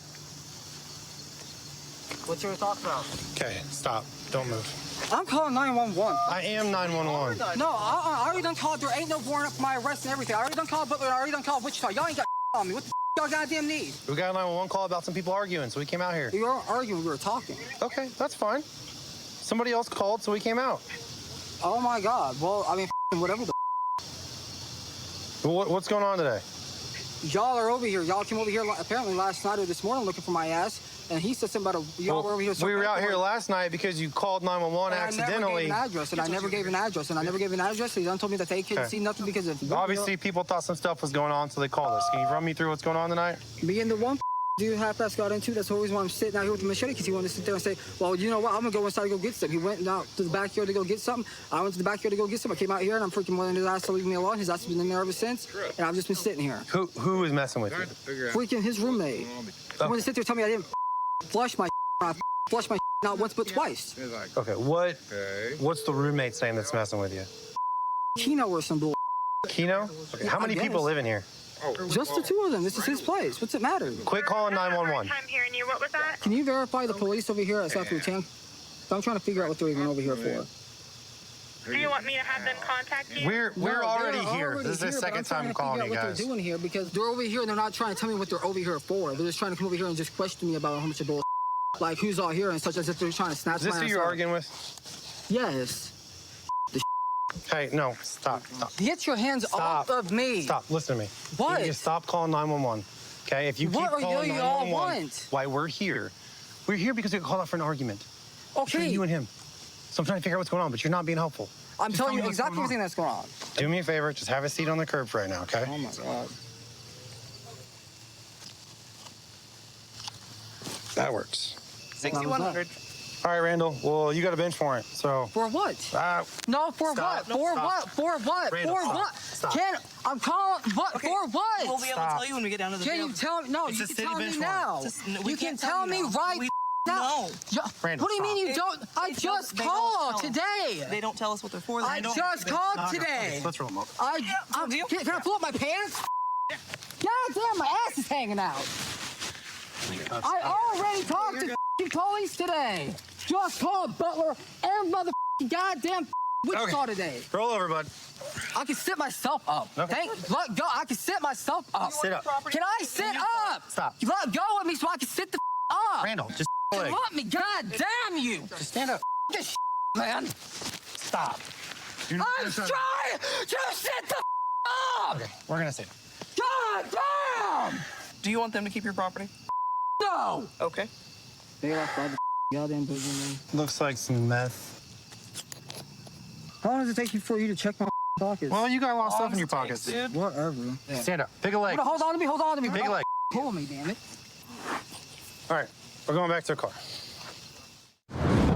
H: What you were talking about?
P: Okay, stop. Don't move.
H: I'm calling 911.
P: I am 911.
H: No, I already done called. There ain't no warrant up for my arrest and everything. I already done called Butler. I already done called Wichita. Y'all ain't got on me. What the y'all goddamn need?
P: We got a 911 call about some people arguing, so we came out here.
H: We weren't arguing. We were talking.
P: Okay, that's fine. Somebody else called, so we came out.
H: Oh my God. Well, I mean, whatever the.
P: What's going on today?
H: Y'all are over here. Y'all came over here apparently last night or this morning looking for my ass, and he said something about y'all were over here.
P: We were out here last night because you called 911 accidentally.
H: I never gave an address, and I never gave an address. He done told me that they couldn't see nothing because of.
P: Obviously, people thought some stuff was going on, so they called us. Can you run me through what's going on tonight?
H: Me and the one dude half-ass got into. That's always why I'm sitting out here with the machete, because he wanted to sit there and say, well, you know what, I'm gonna go inside and go get something. He went out to the backyard to go get something. I went to the backyard to go get something. I came out here and I'm freaking wanting his ass to leave me alone. His ass has been in there ever since, and I've just been sitting here.
P: Who is messing with you?
H: Freaking his roommate. He wanted to sit there and tell me I didn't flush my not once but twice.
P: Okay, what's the roommate saying that's messing with you?
H: Keno or some bull.
P: Keno? Okay, how many people live in here?
H: Just the two of them. This is his place. What's it matter?
P: Quit calling 911.
Q: I'm hearing you. What was that?
H: Can you verify the police over here at South Lieutenant? I'm trying to figure out what they're even over here for.
Q: Do you want me to have them contact you?
P: We're already here. This is the second time calling you guys.
H: What they're doing here, because they're over here and they're not trying to tell me what they're over here for. They're just trying to come over here and just question me about a whole bunch of bull. Like who's all here and such, as if they're trying to snatch
P: Is this
H: my
P: who
H: ass
P: you're
H: up.
P: arguing with?
H: Yes.
P: Hey, no, stop.
H: Get your hands off of me.
P: Stop, listen to me.
H: What?
P: You need to stop calling 911, okay? If you keep
H: What
P: calling
H: do you all
P: 911,
H: want?
P: why we're here because we got called out for an argument.
H: Okay.
P: Between you and him. So I'm trying to figure out what's going on, but you're not being helpful.
H: I'm telling you exactly everything that's going on.
P: Do me a favor, just have a seat on the curb right now, okay?
H: Oh my God.
P: That works.
H: 6100.
P: All right, Randall. Well, you got a bench warrant, so.
H: For what? No, for
P: Stop.
H: what? For
P: Stop.
H: what? For what?
P: Randall,
H: for
P: stop.
H: what?
P: Stop.
H: I'm calling. What?
R: Okay,
H: For what?
R: We'll be able to tell you when we get down to the
H: Can
R: field.
H: you tell me? No,
R: It's
H: you
R: a
H: can
R: city
H: tell me
R: bench
H: now.
R: warrant.
H: You can tell me right now.
P: Randall,
H: What do you mean you don't? I just called today.
R: They don't tell us what they're for.
H: I just called today.
P: Let's roll them up.
H: Can I pull up my pants? God damn, my ass is hanging out. I already talked to police today. Just called Butler and motherfucking goddamn Wichita today.
P: Roll over, bud.
H: I can sit myself up.
P: Okay.
H: Let go. I can sit myself up.
P: Sit up.
H: Can I sit up?
P: Stop.
H: Let go of me so I can sit the up.
P: Randall, just leg.
H: Let me. God damn you.
P: Just stand up.
H: This man.
P: Stop.
H: I'm trying to sit the up.
P: Okay, we're gonna sit.
H: God damn.
R: Do you want them to keep your property?
H: No.
R: Okay.
H: They lost all the goddamn business.
P: Looks like some meth.
H: How long does it take for you to check my pockets?
P: Well, you got a lot of stuff in your pockets.
R: Dude.
H: Whatever.
P: Stand up. Pick a leg.
H: Hold on to me. Hold on to me.
P: Pick a leg.
H: Pull me, damn it.
P: All right, we're going back to the car.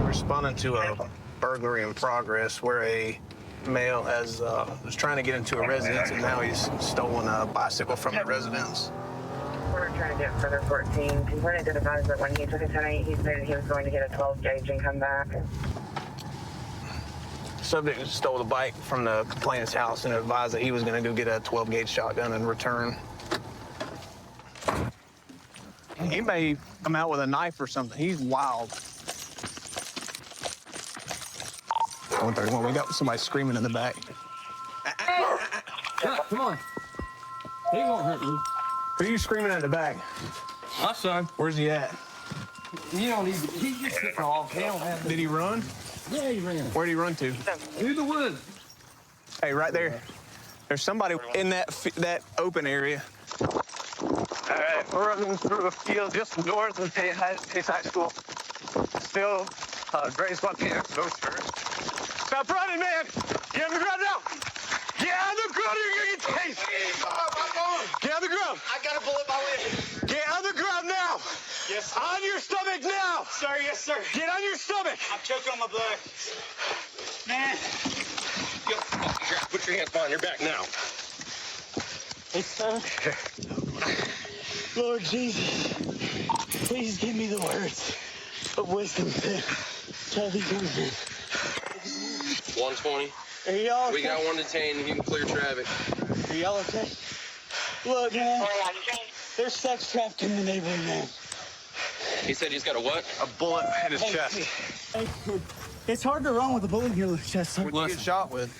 S: Responding to a burglary in progress where a male was trying to get into a residence and now he's stolen a bicycle from the residence.
Q: We're trying to get further 14. Complainant did advise that when he took a 10-8, he said he was going to hit a 12 gauge and come back.
S: Subject stole the bike from the complainant's house and advised that he was going to go get a 12 gauge shotgun and return. He may come out with a knife or something. He's wild. 131, we got somebody screaming in the back.
H: Come on. He won't hurt me.
S: Who are you screaming at the back?
H: My son.
S: Where's he at?
H: You don't need to. He's just sitting off. They don't have.
S: Did he run?
H: Yeah, he ran.
S: Where'd he run to?
H: Through the woods.
S: Hey, right there. There's somebody in that open area. All right, we're running through a field just north of Pace High School. Still, Gray's my pants, no shirt. Stop running, man! Get on the ground now! Get on the ground, you're gonna get tased! Get on the ground! I got a bullet in my leg. Get on the ground now! Yes, sir. On your stomach now! Sir, yes, sir. Get on your stomach! I'm choking on my blood. Man! Put your hands behind your back now. Hey, son. Lord Jesus, please give me the words of wisdom to tell these young men.
T: 120.
S: Hey, y'all.
T: We got one detained. You can clear traffic.
N: Are y'all okay? Look, man. There's sex trafficking in the neighborhood, man.
T: He said he's got a what?
N: A bullet in his chest. It's hard to run with a bullet in your chest.
T: What you get shot with?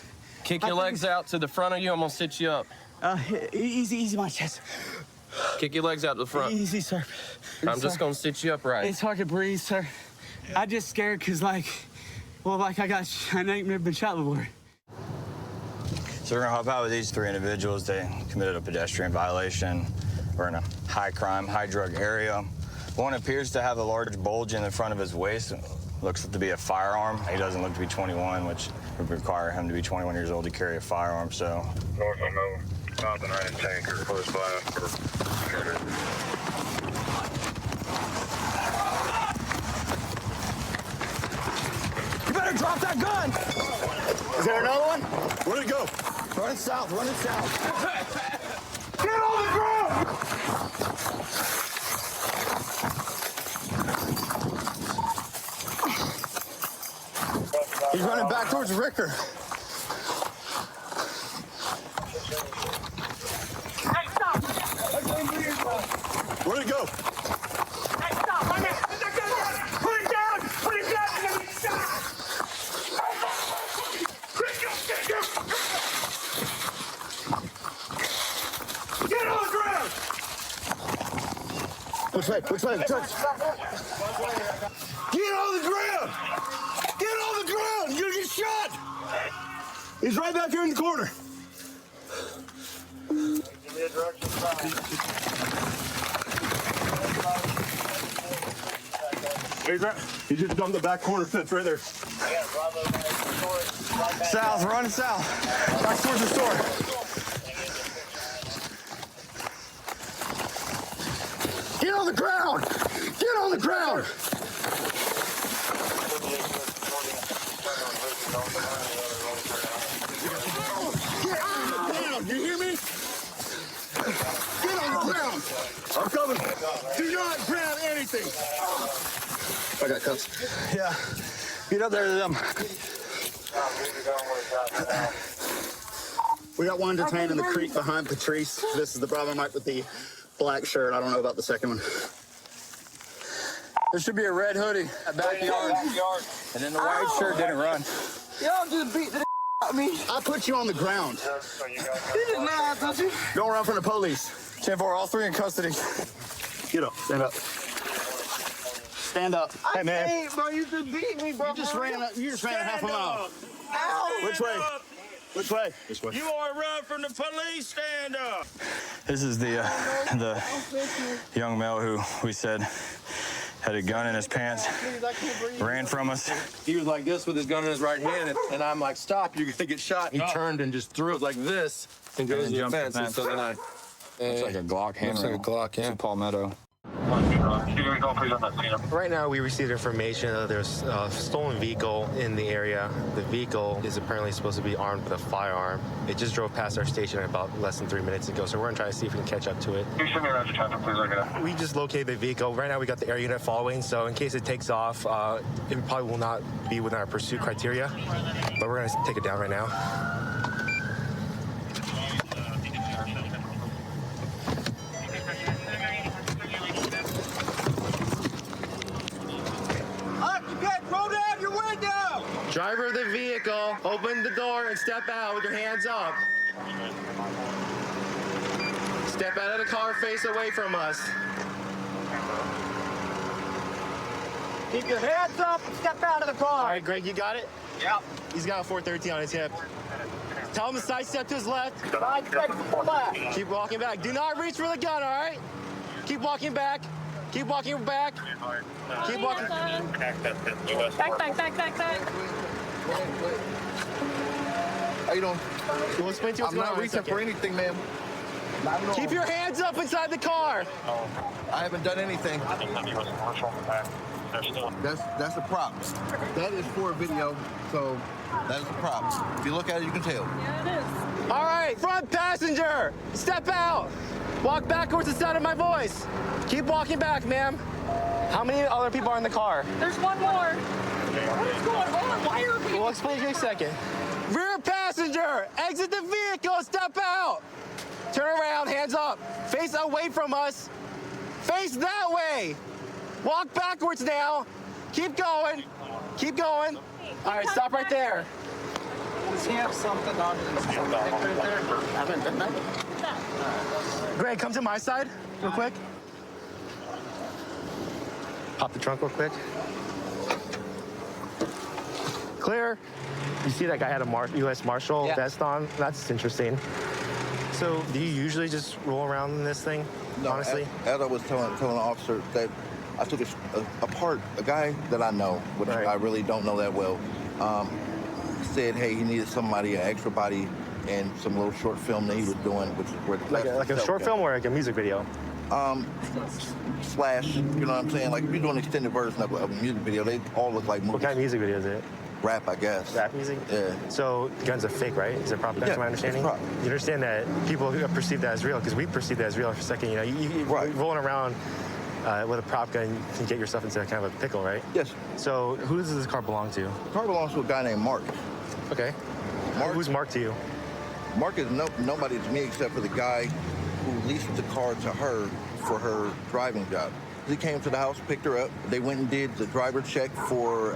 T: Kick your legs out to the front of you. I'm gonna sit you up.
N: Easy, my chest.
T: Kick your legs out to the front.
N: Easy, sir.
T: I'm just gonna sit you upright.
N: It's hard to breathe, sir. I just scared because, I ain't never been shot before.
F: So we're gonna hop out with these 3 individuals. They committed a pedestrian violation. We're in a high crime, high drug area. One appears to have a large bulge in the front of his waist. Looks to be a firearm. He doesn't look to be 21, which would require him to be 21 years old to carry a firearm, so.
U: North on Mill, Compton ran tanker, close by for security.
N: You better drop that gun! Is there another one?
J: Where'd it go?
N: Run south, run it south.
J: Get on the ground!
N: He's running back towards Ricker.
J: Hey, stop! Where'd it go?
N: Hey, stop! Put it down! Put it down! You're gonna get shot!
J: Get on the ground!
N: Which way? Touch.
J: Get on the ground! Get on the ground! You're gonna get shot! He's right back here in the corner. He's right. He just dumped the back corner fence right there.
N: South, run south. Back towards the store. Get on the ground! Get on the ground!
J: Get on the ground! You hear me? Get on the ground! I'm coming. Do not grab anything.
N: I got cuffs. Yeah. Get up there to them.
V: We got one detained in the creek behind Patrice. This is the brother Mike with the black shirt. I don't know about the second one.
N: There should be a red hoodie, a backyard, and then the white shirt didn't run.
V: Y'all just beat the out of me. I put you on the ground. You did not, don't you? Don't run from the police.
N: 10-4, all 3 in custody.
V: Get up. Stand up. Stand up.
N: Hey, man.
V: Hey, bro, you just beat me, bro. You just ran a half a mile.
N: Ow.
V: Which way? Which way?
N: This way.
B: You want to run from the police? Stand up.
F: This is the young male who we said had a gun in his pants, ran from us.
W: He was like this with his gun in his right hand, and I'm like, stop, you're gonna get shot. He turned and just threw it like this and goes to the fence. And so then I...
F: Looks like a Glock hammer.
W: Looks like a Glock, yeah.
F: It's a Palmetto.
X: Right now, we received information that there's a stolen vehicle in the area. The vehicle is apparently supposed to be armed with a firearm. It just drove past our station about less than 3 minutes ago, so we're gonna try to see if we can catch up to it. We just located the vehicle. Right now, we got the air unit following, so in case it takes off, it probably will not be within our pursuit criteria, but we're gonna take it down right now. Driver of the vehicle, open the door and step out with your hands up. Step out of the car, face away from us.
N: Keep your hands up and step out of the car.
X: All right, Greg, you got it?
N: Yep.
X: He's got a 413 on his hip. Tell him to sidestep to his left.
N: Sidestep to the left.
X: Keep walking back. Do not reach for the gun, all right? Keep walking back. Keep walking back. Keep walking.
N: Back.
W: How you doing?
X: We'll explain to you what's
W: I'm
X: going on
W: not
X: in a
W: reaching
X: second.
W: for anything, ma'am.
X: Keep your hands up inside the car.
W: I haven't done anything. That's a prop. That is for a video, so that is a prop. If you look at it, you can tell.
N: Yeah, it is.
X: All right, front passenger, step out. Walk backwards the sound of my voice. Keep walking back, ma'am. How many other people are in the car?
N: There's one more. What is going on? Why are we...
X: We'll explain to you in a second. Rear passenger, exit the vehicle, step out.
N: Face away from us. Face that way. Walk backwards now. Keep going. Keep going. All right, stop right there.
A: Does he have something on his dick right there? I haven't done that.
N: Greg, come to my side real quick. Pop the trunk real quick. Clear. You see that guy had a U.S. Marshal vest on? That's interesting. So do you usually just roll around in this thing,
V: No,
N: honestly?
V: As I was telling the officer that I took a guy that I know, which I really don't know that well, said, hey, he needed somebody, an extra body, and some little short film that he was doing, which is where the
N: like a short film or like a music video?
V: Slash, you know what I'm saying? Like if you're doing an extended version of a music video, they all look like movies.
N: What kind of music video is it?
V: Rap, I guess.
N: Rap music?
V: Yeah.
N: So the guns are fake, right? Is it prop guns,
V: Yeah,
N: to my understanding?
V: it's prop.
N: You understand that people perceive that as real, because we perceive that as real for a second. You know, you rolling around with a prop gun, you can get yourself into kind of a pickle, right?
V: Yes.
N: So who does this car belong to?
V: The car belongs to a guy named Mark.
N: Okay. Who's Mark to you?
V: Mark is nobody to me except for the guy who leased the car to her for her driving job. He came to the house, picked her up. They went and did the driver check for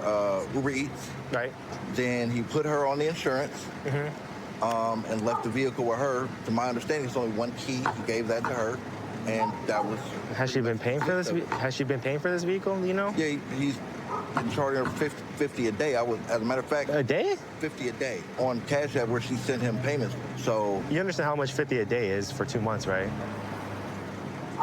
V: Uber Eats.
N: Right.
V: Then he put her on the insurance and left the vehicle with her. To my understanding, it's only one key. He gave that to her, and that was.
N: Has she been paying for this? Has she been paying for this vehicle? Do you know?
V: Yeah, he's charging her $50 a day. As a matter of fact,
N: a day?
V: $50 a day on Cash App, where she sent him payments. So
N: you understand how much $50 a day is for 2 months, right?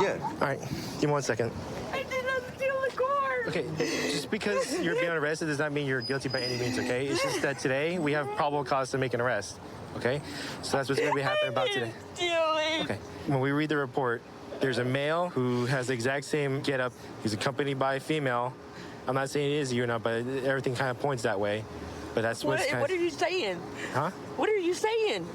V: Yeah.
N: All right, give me 1 second.
E: I did not steal the car.
N: Okay, just because you're being arrested does not mean you're guilty by any means, okay? It's just that today we have probable cause to make an arrest, okay? So that's what's going to be happening about today. Okay, when we read the report, there's a male who has the exact same getup. He's accompanied by a female. I'm not saying it is you or not, but everything kind of points that way. But that's what's kind of...
E: What are you saying?
N: Huh?
E: What are you saying?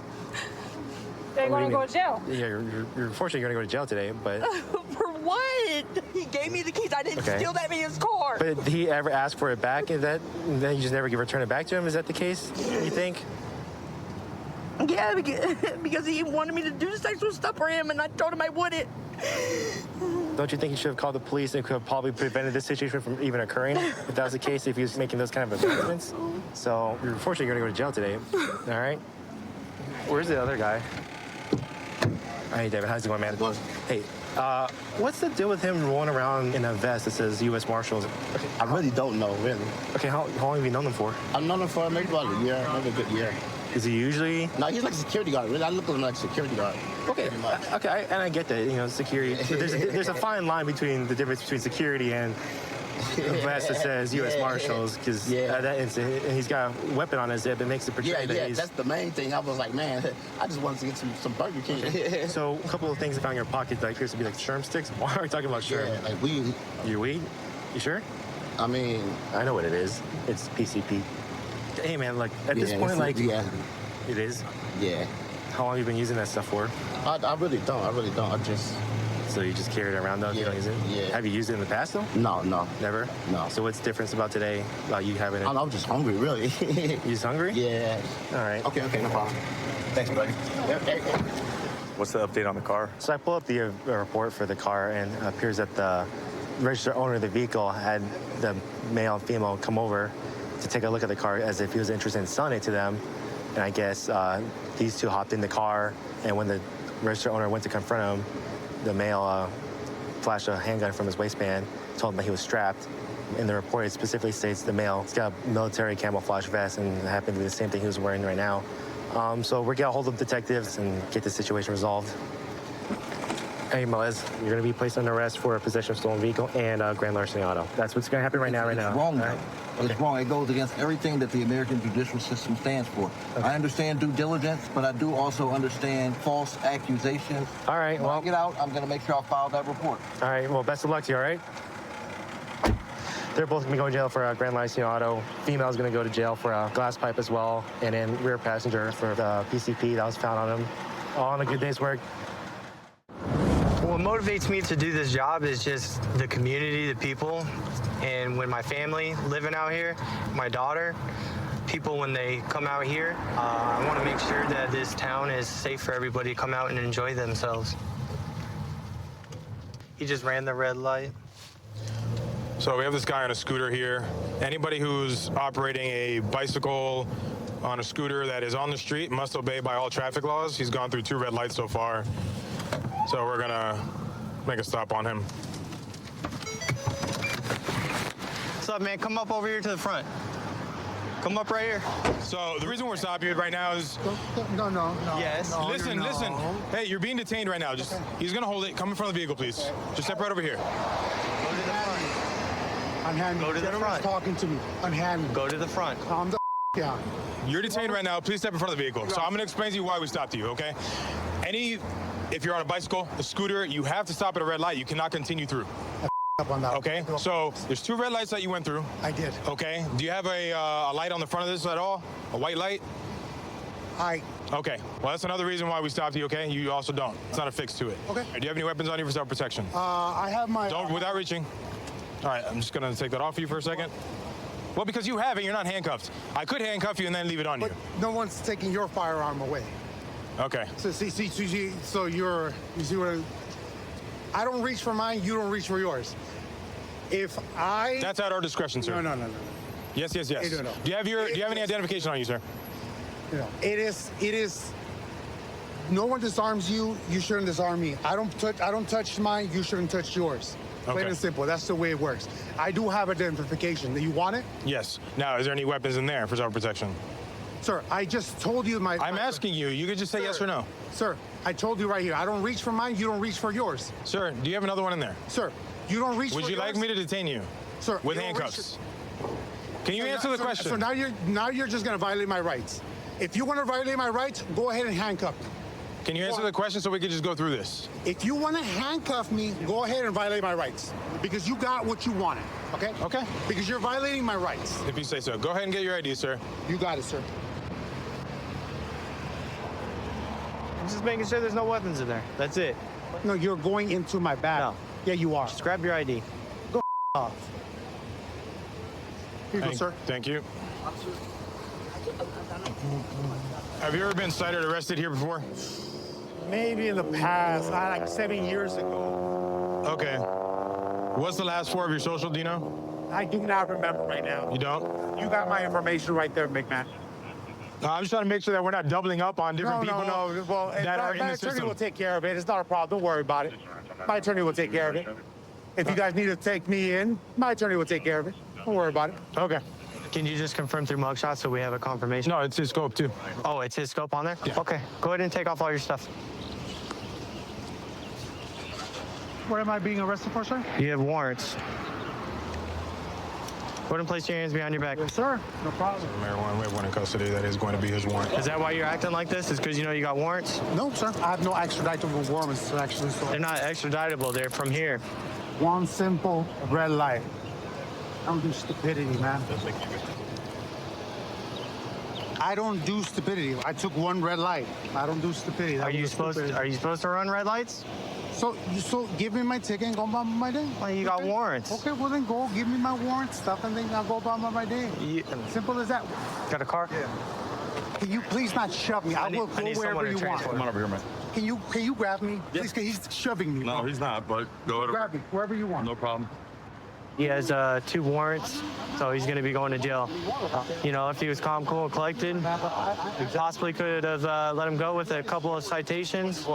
N: They're going to go to jail. Yeah, you're unfortunately going to go to jail today, but...
E: For what? He gave me the keys. I didn't steal that man's car.
N: But did he ever ask for it back? Is that then you just never return it back to him? Is that the case, you think?
E: Yeah, because he wanted me to do sexual stuff for him, and I told him I wouldn't.
N: Don't you think you should have called the police and could have probably prevented this situation from even occurring if that was the case, if he was making those kind of advancements? So you're unfortunately going to go to jail today, all right? Where's the other guy? Hey, David, how's it going, man? Hey, what's the deal with him rolling around in a vest that says U.S. Marshals?
V: Okay, I really don't know, really.
N: Okay, how long have you known them for?
V: I've known him for maybe about a year, maybe a good year.
N: Is he usually?
V: No, he's like a security guard. Really, I look at him like a security guard.
N: Okay, okay, and I get that, you know, security. There's a fine line between the difference between security and a vest that says U.S. Marshals, because that instant, and he's got a weapon on his hip that makes it portray that he's...
V: that's the main thing. I was like, man, I just wanted to get some Burger King.
N: So a couple of things I found in your pocket that appears to be like Sherm sticks. Why are we talking about Sherm?
V: Yeah, like weed.
N: Your weed? You sure?
V: I mean...
N: I know what it is. It's PCP. Hey, man, like, at this point, like...
V: Yeah.
N: It is?
V: Yeah.
N: How long have you been using that stuff for?
V: I really don't. I just...
N: So you just carry it around, though? You don't use it?
V: Yeah.
N: Have you used it in the past, though?
V: No.
N: Never?
V: No.
N: So what's the difference about today, about you having it?
V: I'm just hungry, really.
N: You just hungry?
V: Yeah.
N: All right.
V: Okay, no problem. Thanks, buddy.
N: What's the update on the car? So I pull up the report for the car, and it appears that the registered owner of the vehicle had the male and female come over to take a look at the car as if he was interested in selling it to them. And I guess these two hopped in the car, and when the registered owner went to confront him, the male flashed a handgun from his waistband, told him that he was strapped. In the report, it specifically states the male has got a military camouflage vest, and it happened to be the same thing he was wearing right now. So we're gonna hold up detectives and get the situation resolved. Hey, Melez, you're gonna be placed under arrest for possession of stolen vehicle and grand larceny auto. That's what's gonna happen right now.
V: It's wrong, though. It's wrong. It goes against everything that the American judicial system stands for. Okay. I understand due diligence, but I do also understand false accusations.
N: All right,
V: when I get out, I'm going to make sure I file that report.
N: All right, well, best of luck to you, all right? They're both going to be going to jail for grand larceny auto. Female's going to go to jail for a glass pipe as well, and then rear passenger for the PCP that was found on him. All on a good day's work.
D: What motivates me to do this job is just the community, the people, and when my family living out here, my daughter, people when they come out here, I want to make sure that this town is safe for everybody to come out and enjoy themselves. He just ran the red light.
P: So we have this guy on a scooter here. Anybody who's operating a bicycle on a scooter that is on the street must obey by all traffic laws. He's gone through 2 red lights so far. So we're gonna make a stop on him.
D: What's up, man? Come up over here to the front. Come up right here.
P: So the reason we're stopping you right now is...
J: No.
D: Yes.
J: No,
P: Listen.
J: no.
P: Hey, you're being detained right now. He's gonna hold it. Come in front of the vehicle, please. Just step right over here.
D: Go to the front.
J: Unhand me.
D: Go to the
J: Gentleman's
D: front.
J: talking to me. Unhand me.
D: Go to the front.
J: Calm the down.
P: You're detained right now. Please step in front of the vehicle. So I'm gonna explain to you why we stopped you, okay? If you're on a bicycle, a scooter, you have to stop at a red light. You cannot continue through.
J: Up on that.
P: Okay, so there's 2 red lights that you went through.
J: I did.
P: Okay, do you have a light on the front of this at all? A white light? Okay, well, that's another reason why we stopped you, okay? You also don't. It's not a fix to it.
J: Okay.
P: Do you have any weapons on you for self-protection?
J: I have my...
P: Don't, without reaching. All right, I'm just gonna take that off you for a second. Well, because you have it, you're not handcuffed. I could handcuff you and then leave it on you.
J: No one's taking your firearm away.
P: Okay.
J: So you see what I don't reach for mine, you don't reach for yours.
P: That's at our discretion, sir.
J: No.
P: Yes.
J: No.
P: Do you have any identification on you, sir?
J: No. It is. No one disarms you. You shouldn't disarm me. I don't touch mine. You shouldn't touch yours. Plain
P: Okay.
J: and simple. That's the way it works. I do have identification. Do you want it?
P: Yes. Now, is there any weapons in there for self-protection?
J: Sir, I just told you
P: I'm asking you. You could just say yes or no.
J: Sir, I told you right here. I don't reach for mine. You don't reach for yours.
P: Sir, do you have another one in there?
J: Sir, you don't reach
P: Would
J: for
P: you
J: yours.
P: like me to detain you?
J: Sir,
P: with
J: you don't reach
P: handcuffs? Can you answer the question?
J: So now you're just gonna violate my rights. If you want to violate my rights, go ahead and handcuff me.
P: Can you answer the question so we can just go through this?
J: If you want to handcuff me, go ahead and violate my rights because you got what you wanted. Okay?
P: Okay.
J: Because you're violating my rights.
P: If you say so. Go ahead and get your ID, sir.
J: You got it, sir.
D: I'm just making sure there's no weapons in there. That's it.
J: No, you're going into my bag.
D: No.
J: Yeah, you are.
D: Just grab your ID.
J: Go off. Here you go, sir.
P: Thank you. Have you ever been cited or arrested here before?
J: Maybe in the past, like 7 years ago.
P: Okay. What's the last 4 of your social, do you know?
J: I do not remember right now.
P: You don't?
J: You got my information right there, big man.
P: I'm just trying to make sure that we're not doubling up on different people
J: No. Well,
P: that are in
J: my
P: the
J: attorney
P: system.
J: will take care of it. It's not a problem. Don't worry about it. My attorney will take care of it. If you guys need to take me in, my attorney will take care of it. Don't worry about it.
P: Okay.
D: Can you just confirm through mugshot so we have a confirmation?
P: No, it's his scope too.
D: Oh, it's his scope on there?
P: Yeah.
D: Okay, go ahead and take off all your stuff.
J: What am I being arrested for, sir?
D: You have warrants. Go ahead and place your hands behind your back.
J: Yes, sir. No problem.
P: Marijuana, we have one in custody. That is going to be his warrant.
D: Is that why you're acting like this? Is because you know you got warrants?
J: No, sir. I have no extraditable warrants, actually. So
D: They're not extraditable. They're from here.
J: one simple red light. I don't do stupidity, man. I don't do stupidity. I took one red light. I don't do stupidity.
D: Are you supposed to run red lights?
J: So give me my ticket and go about my day.
D: Well, you got warrants.
J: Okay, well then go give me my warrant stuff and then I'll go about my day. Simple as that.
D: Got a car?
J: Yeah. Can you please not shove me? I will go wherever you want.
W: Come on over here, man.
J: Can you grab me? Please, 'cause he's shoving me.
W: No, he's not, but go ahead.
J: Grab me wherever you want.
W: No problem.
D: He has 2 warrants, so he's going to be going to jail. You know, if he was calm, cool, and collected, we possibly could have let him go with a couple of citations.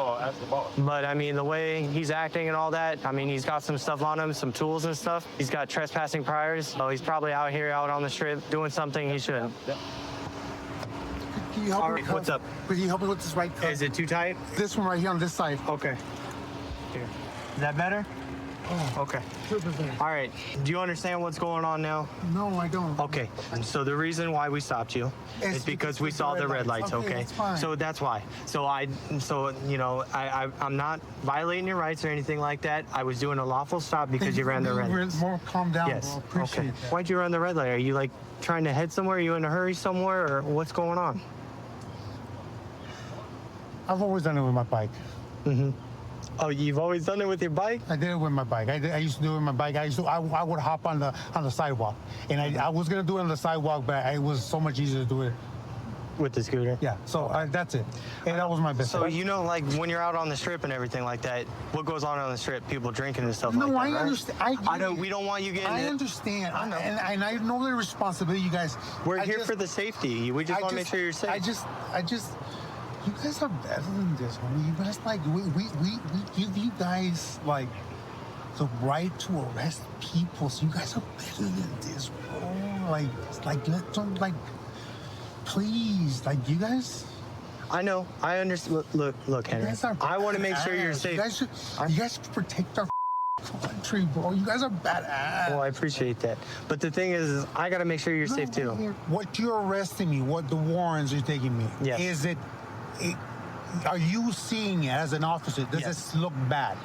D: But, I mean, the way he's acting and all that, I mean, he's got some stuff on him, some tools and stuff. He's got trespassing priors, so he's probably out here, out on the strip, doing something he shouldn't.
J: Can you help me?
D: What's up?
J: Could you help me with this right?
D: Is it too tight?
J: This one right here on this side.
D: Okay. Here. Is that better?
J: Oh,
D: okay. All right. Do you understand what's going on now?
J: No, I don't.
D: Okay. So the reason why we stopped you is because we saw the red lights. Okay.
J: That's fine.
D: So that's why. So you know, I'm not violating your rights or anything like that. I was doing a lawful stop because you ran the red lights.
J: More calm down,
D: Yes.
J: bro. Appreciate
D: Okay.
J: that.
D: Why'd you run the red light? Are you like trying to head somewhere? Are you in a hurry somewhere, or what's going on?
J: I've always done it with my bike.
D: Mm-hmm. Oh, you've always done it with your bike?
J: I did it with my bike. I used to do it with my bike. I would hop on the sidewalk, and I was gonna do it on the sidewalk, but it was so much easier to do it
D: With the scooter?
C: Yeah, so that's it. And that was my best
D: So,
C: friend.
D: you know, like, when you're out on the strip and everything like that, what goes on the strip? People drinking and stuff like that,
C: I
D: right?
C: understand.
D: I know, we don't want you getting
C: I
D: it.
C: understand. I know. And I know the responsibility, you guys.
D: We're here for the safety. We just want to make sure you're safe.
C: I just, you guys are better than this, homie. You guys, like, we give you guys, like, the right to arrest people. So you guys are better than this, bro. Like, please, like, you guys.
D: I know. I understand. Look, Henry. I want to make sure you're safe.
C: You guys should protect our country, bro. You guys are badass.
D: Well, I appreciate that. But the thing is I got to make sure you're safe, too.
C: What you're arresting me, what the warrants are taking me,
D: Yes.
C: are you seeing it as an officer? Does this look bad?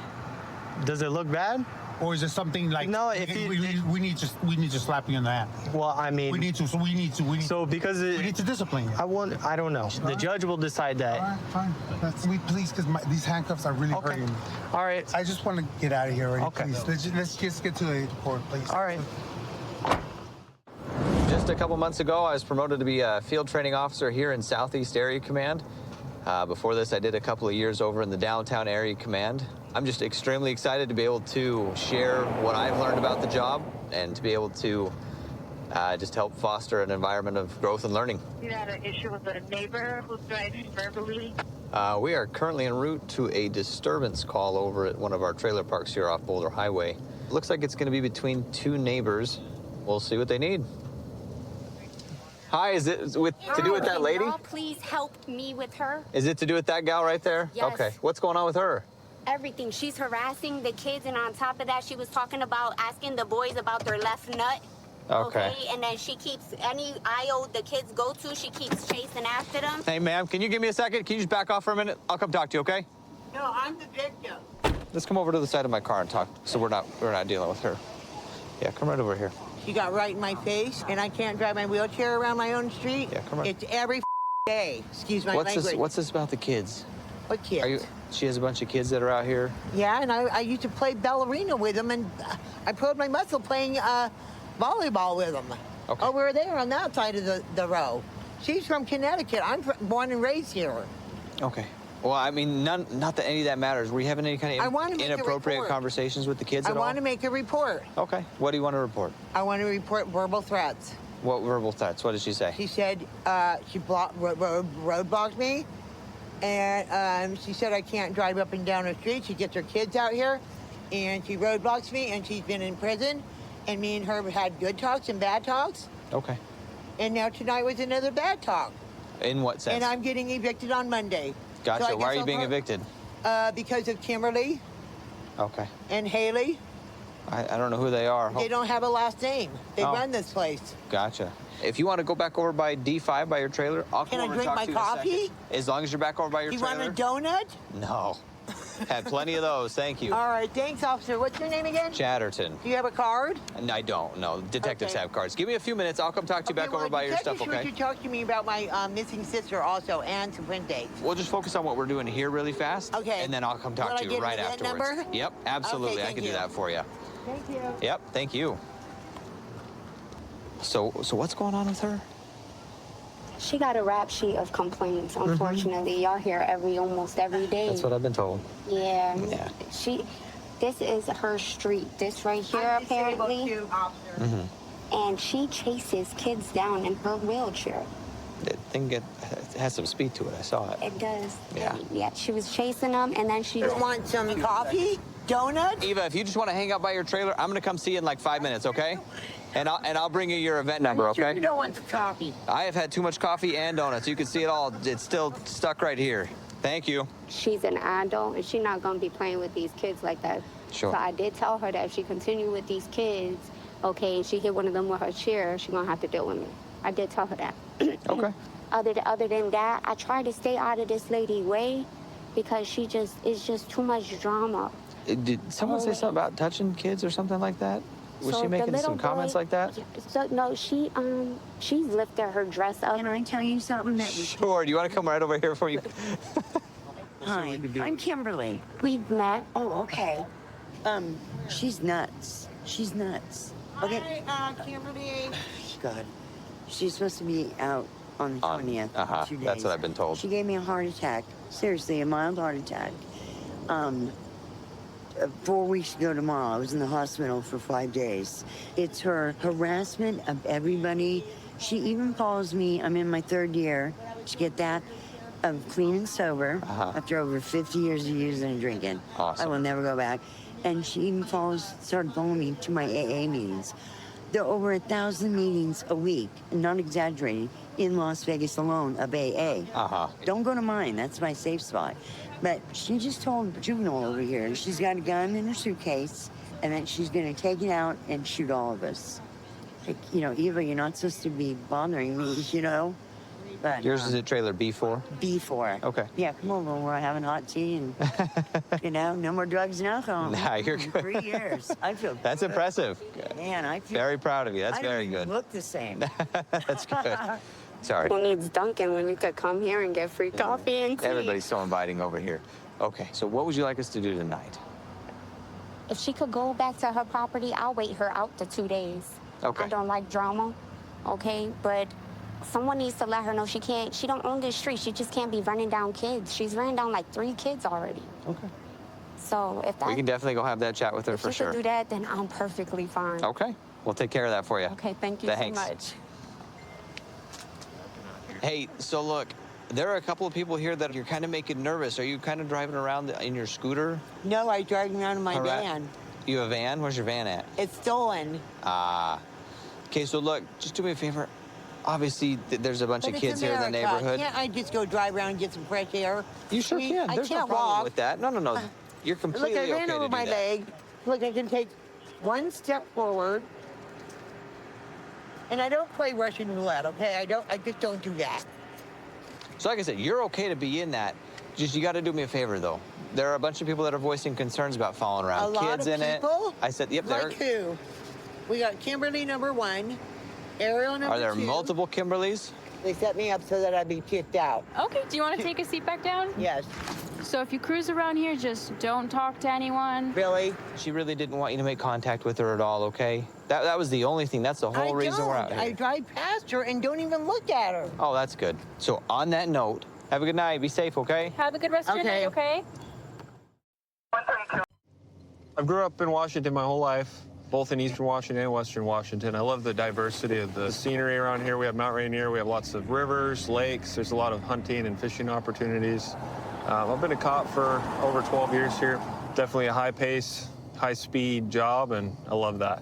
D: Does it look bad?
C: Or is it something like we need to slap you in the hand?
D: Well, I mean,
C: we need to discipline you.
D: I don't know. The judge will decide that.
C: All right, fine. Please, because these handcuffs are really hurting me.
D: All right.
C: I just want to get out of here already. Okay. Please. Let's just get to the court, please.
D: All right.
G: Just a couple months ago, I was promoted to be a field training officer here in Southeast Area Command. Before this, I did a couple of years over in the Downtown Area Command. I'm just extremely excited to be able to share what I've learned about the job and to be able to just help foster an environment of growth and learning.
Q: You had an issue with a neighbor who's driving verbally.
G: We are currently en route to a disturbance call over at one of our trailer parks here off Boulder Highway. Looks like it's going to be between two neighbors. We'll see what they need. Hi, is it to do with that lady?
I: Y'all please help me with her.
G: Is it to do with that gal right there?
I: Yes.
G: Okay. What's going on with her?
I: Everything. She's harassing the kids, and on top of that, she was talking about asking the boys about their left nut.
G: Okay.
I: And then she keeps, any aisle the kids go to, she keeps chasing after them.
G: Hey, ma'am, can you give me a second? Can you just back off for a minute? I'll come talk to you, okay?
E: No, I'm the victim.
G: Let's come over to the side of my car and talk so we're not dealing with her. Yeah, come right over here.
E: She got right in my face, and I can't drive my wheelchair around my own street.
G: Yeah, come on.
E: It's every day. Excuse my language.
G: What's this about the kids?
E: What kids?
G: She has a bunch of kids that are out here.
E: Yeah, and I used to play ballerina with them, and I pulled my muscle playing volleyball with them.
G: Okay.
E: Over there on that side of the row. She's from Connecticut. I'm born and raised here.
G: Okay. Well, I mean, not that any of that matters. Were you having any kind
E: I
G: of
E: wanna make a
G: inappropriate
E: report.
G: conversations with the kids
E: I
G: at all?
E: want to make a report.
G: Okay. What do you want to report?
E: I want to report verbal threats.
G: What verbal threats? What did she say?
E: She said she roadblocked me, and she said I can't drive up and down the street. She gets her kids out here, and she roadblocks me, and she's been in prison, and me and her had good talks and bad talks,
G: Okay.
E: and now tonight was another bad talk.
G: In what sense?
E: And I'm getting evicted on Monday.
G: Gotcha.
E: So I
G: Why are
E: guess
G: you
E: I'll
G: being
E: pro-
G: evicted?
E: Because of Kimberly
G: Okay.
E: and Haley.
G: I don't know who they are.
E: They don't have a last name. They
G: Oh.
E: run this place.
G: Gotcha. If you want to go back over by D5 by your trailer, I'll come
E: Can I
G: over
E: drink
G: and talk
E: my
G: to you in a
E: coffee?
G: second. As long as you're back over by your
E: You
G: trailer.
E: want a donut?
G: No. Had plenty of those. Thank you.
E: All right, thanks, officer. What's your name again?
G: Chatterton.
E: Do you have a card?
G: And I don't. No, detectives
E: Okay.
G: have cards. Give me a few minutes. I'll come talk to you back over by your stuff,
E: Detective
G: okay?
E: Schwartz, you talk to me about my missing sister also, and some print dates.
G: We'll just focus on what we're doing here really fast.
E: Okay.
G: And then I'll come talk
E: Will
G: to
E: I
G: you
E: get
G: right
E: an event
G: afterwards.
E: number?
G: Yep, absolutely.
E: Okay,
G: I
E: thank
G: can do
E: you.
G: that for you.
E: Thank you.
G: Yep, thank you. So what's going on with her?
I: She got a rap sheet of complaints, unfortunately. Y'all hear almost every day.
G: That's what I've been told.
I: Yeah.
G: Yeah.
I: This is her street. This right here, apparently.
G: Mm-hmm.
I: And she chases kids down in her wheelchair.
G: That thing has some speed to it. I saw it.
I: It does.
G: Yeah.
I: Yeah, she was chasing them, and then she...
E: You want some coffee? Donut?
G: Eva, if you just want to hang out by your trailer, I'm gonna come see you in like 5 minutes, okay? And I'll bring you your event number, okay?
E: You don't want the coffee.
G: I have had too much coffee and donuts. You can see it all. It's still stuck right here. Thank you.
I: She's an adult, and she's not going to be playing with these kids like that.
G: Sure.
I: So I did tell her that if she continued with these kids, okay, and she hit one of them with her chair, she's going to have to deal with me. I did tell her that.
G: Okay.
I: Other than that, I tried to stay out of this lady's way because it's just too much drama.
G: Did someone say something about touching kids or something like that? Was
I: So
G: she
I: the
G: making
I: little
G: some comments
I: boy-
G: like that?
I: So no, she's lifted her dress up.
K: Can I tell you something that was...
G: Sure. Do you want to come right over here for you?
K: Hi, I'm Kimberly.
I: We've met.
K: Oh, okay. She's nuts. She's nuts. Okay.
E: Hi, Kimberly.
K: God. She's supposed to be out on the 20th. 2 days.
G: That's what I've been told.
K: She gave me a heart attack. Seriously, a mild heart attack. 4 weeks ago tomorrow, I was in the hospital for 5 days. It's her harassment of everybody. She even calls me, I'm in my 3rd year, to get that, of clean and sober, after over 50 years of using and drinking.
G: Awesome.
K: I will never go back. And she even started following me to my AA meetings. There are over 1,000 meetings a week, not exaggerating, in Las Vegas alone of AA. Don't go to mine, that's my safe spot. But she just told Juvenile over here she's got a gun in her suitcase and that she's gonna take it out and shoot all of us. Like, you know, Eva, you're not supposed to be bothering me, you know? But
G: Yours is at trailer B4?
K: B4.
G: Okay.
K: Yeah, come over, we're having hot tea and, you know, no more drugs and alcohol.
G: Nah, you're good.
K: 3 years. I feel
G: That's
K: good.
G: impressive.
K: Man, I feel
G: Very proud of you. That's
K: I
G: very
K: don't even
G: good.
K: look the same.
G: That's good. Sorry.
I: Who needs Dunkin' when you could come here and get free coffee and tea?
G: Everybody's so inviting over here. Okay, so what would you like us to do tonight?
I: If she could go back to her property, I'll wait her out the 2 days.
G: Okay.
I: I don't like drama, okay? But someone needs to let her know she don't own this street. She just can't be running down kids. She's running down like 3 kids already.
G: Okay.
I: So if that,
G: We can definitely go have that chat with her for
I: if she
G: sure.
I: could do that, then I'm perfectly fine.
G: Okay, we'll take care of that for you.
I: Okay, thank you
G: Thanks.
I: so much.
G: Hey, so look, there are a couple of people here that you're kind of making nervous. Are you kind of driving around in your scooter?
K: No, I drive around in my
G: All right.
K: van.
G: You have a van? Where's your van at?
K: It's stolen.
G: Okay, so look, just do me a favor. Obviously, there's a bunch
K: But
G: of
K: it's
G: kids here in the
K: America.
G: neighborhood.
K: Can't I just go drive around and get some fresh air?
G: You sure
K: I mean,
G: can.
K: I
G: There's no
K: can't
G: problem
K: walk.
G: with that. No. You're completely
K: Look, I ran
G: okay
K: over
G: to do
K: my
G: that.
K: leg. Look, I can take 1 step forward. And I don't play Russian roulette, okay? I just don't do that.
G: So like I said, you're okay to be in that. Just you got to do me a favor, though. There are a bunch of people that are voicing concerns about falling around.
K: A lot
G: Kids
K: of
G: in
K: people?
G: it. I said, yep,
K: Like who? We got Kimberly #1, Ariel #2.
G: Are there multiple Kimberlys?
K: They set me up so that I'd be kicked out.
L: Okay, do you want to take a seat back down?
K: Yes.
L: So if you cruise around here, just don't talk to anyone.
K: Really?
G: She really didn't want you to make contact with her at all, okay? That was the only thing. That's the whole reason we're out here.
K: I drive past her and don't even look at her.
G: Oh, that's good. So on that note, have a good night. Be safe, okay?
L: Have a good rest of your day, okay?
P: I grew up in Washington my whole life, both in Eastern Washington and Western Washington. I love the diversity of the scenery around here. We have Mount Rainier, we have lots of rivers, lakes. There's a lot of hunting and fishing opportunities. I've been a cop for over 12 years here. Definitely a high pace, high speed job, and I love that.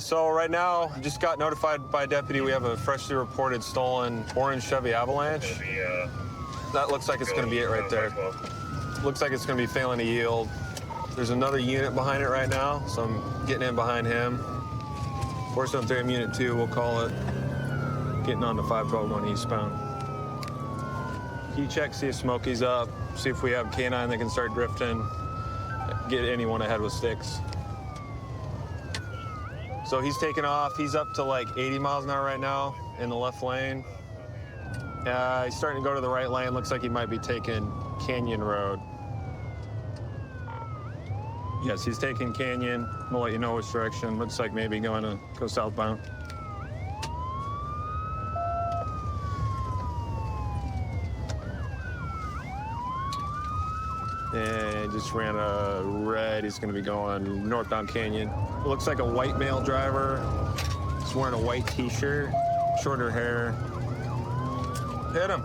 P: So right now, just got notified by a deputy we have a freshly reported stolen orange Chevy Avalanche. That looks like it's going to be it right there. Looks like it's going to be failing to yield. There's another unit behind it right now, so I'm getting in behind him. 473 Unit 2, we'll call it. Getting on to 512 eastbound. Key check, see if Smokey's up, see if we have K9 that can start drifting, get anyone ahead with sticks. So he's taking off. He's up to like 80 miles an hour right now in the left lane. He's starting to go to the right lane. Looks like he might be taking Canyon Road. Yes, he's taking Canyon. We'll let you know which direction. Looks like maybe going to go southbound. And just ran a red. He's going to be going northbound Canyon. Looks like a white male driver. He's wearing a white t-shirt, shorter hair. Hit him.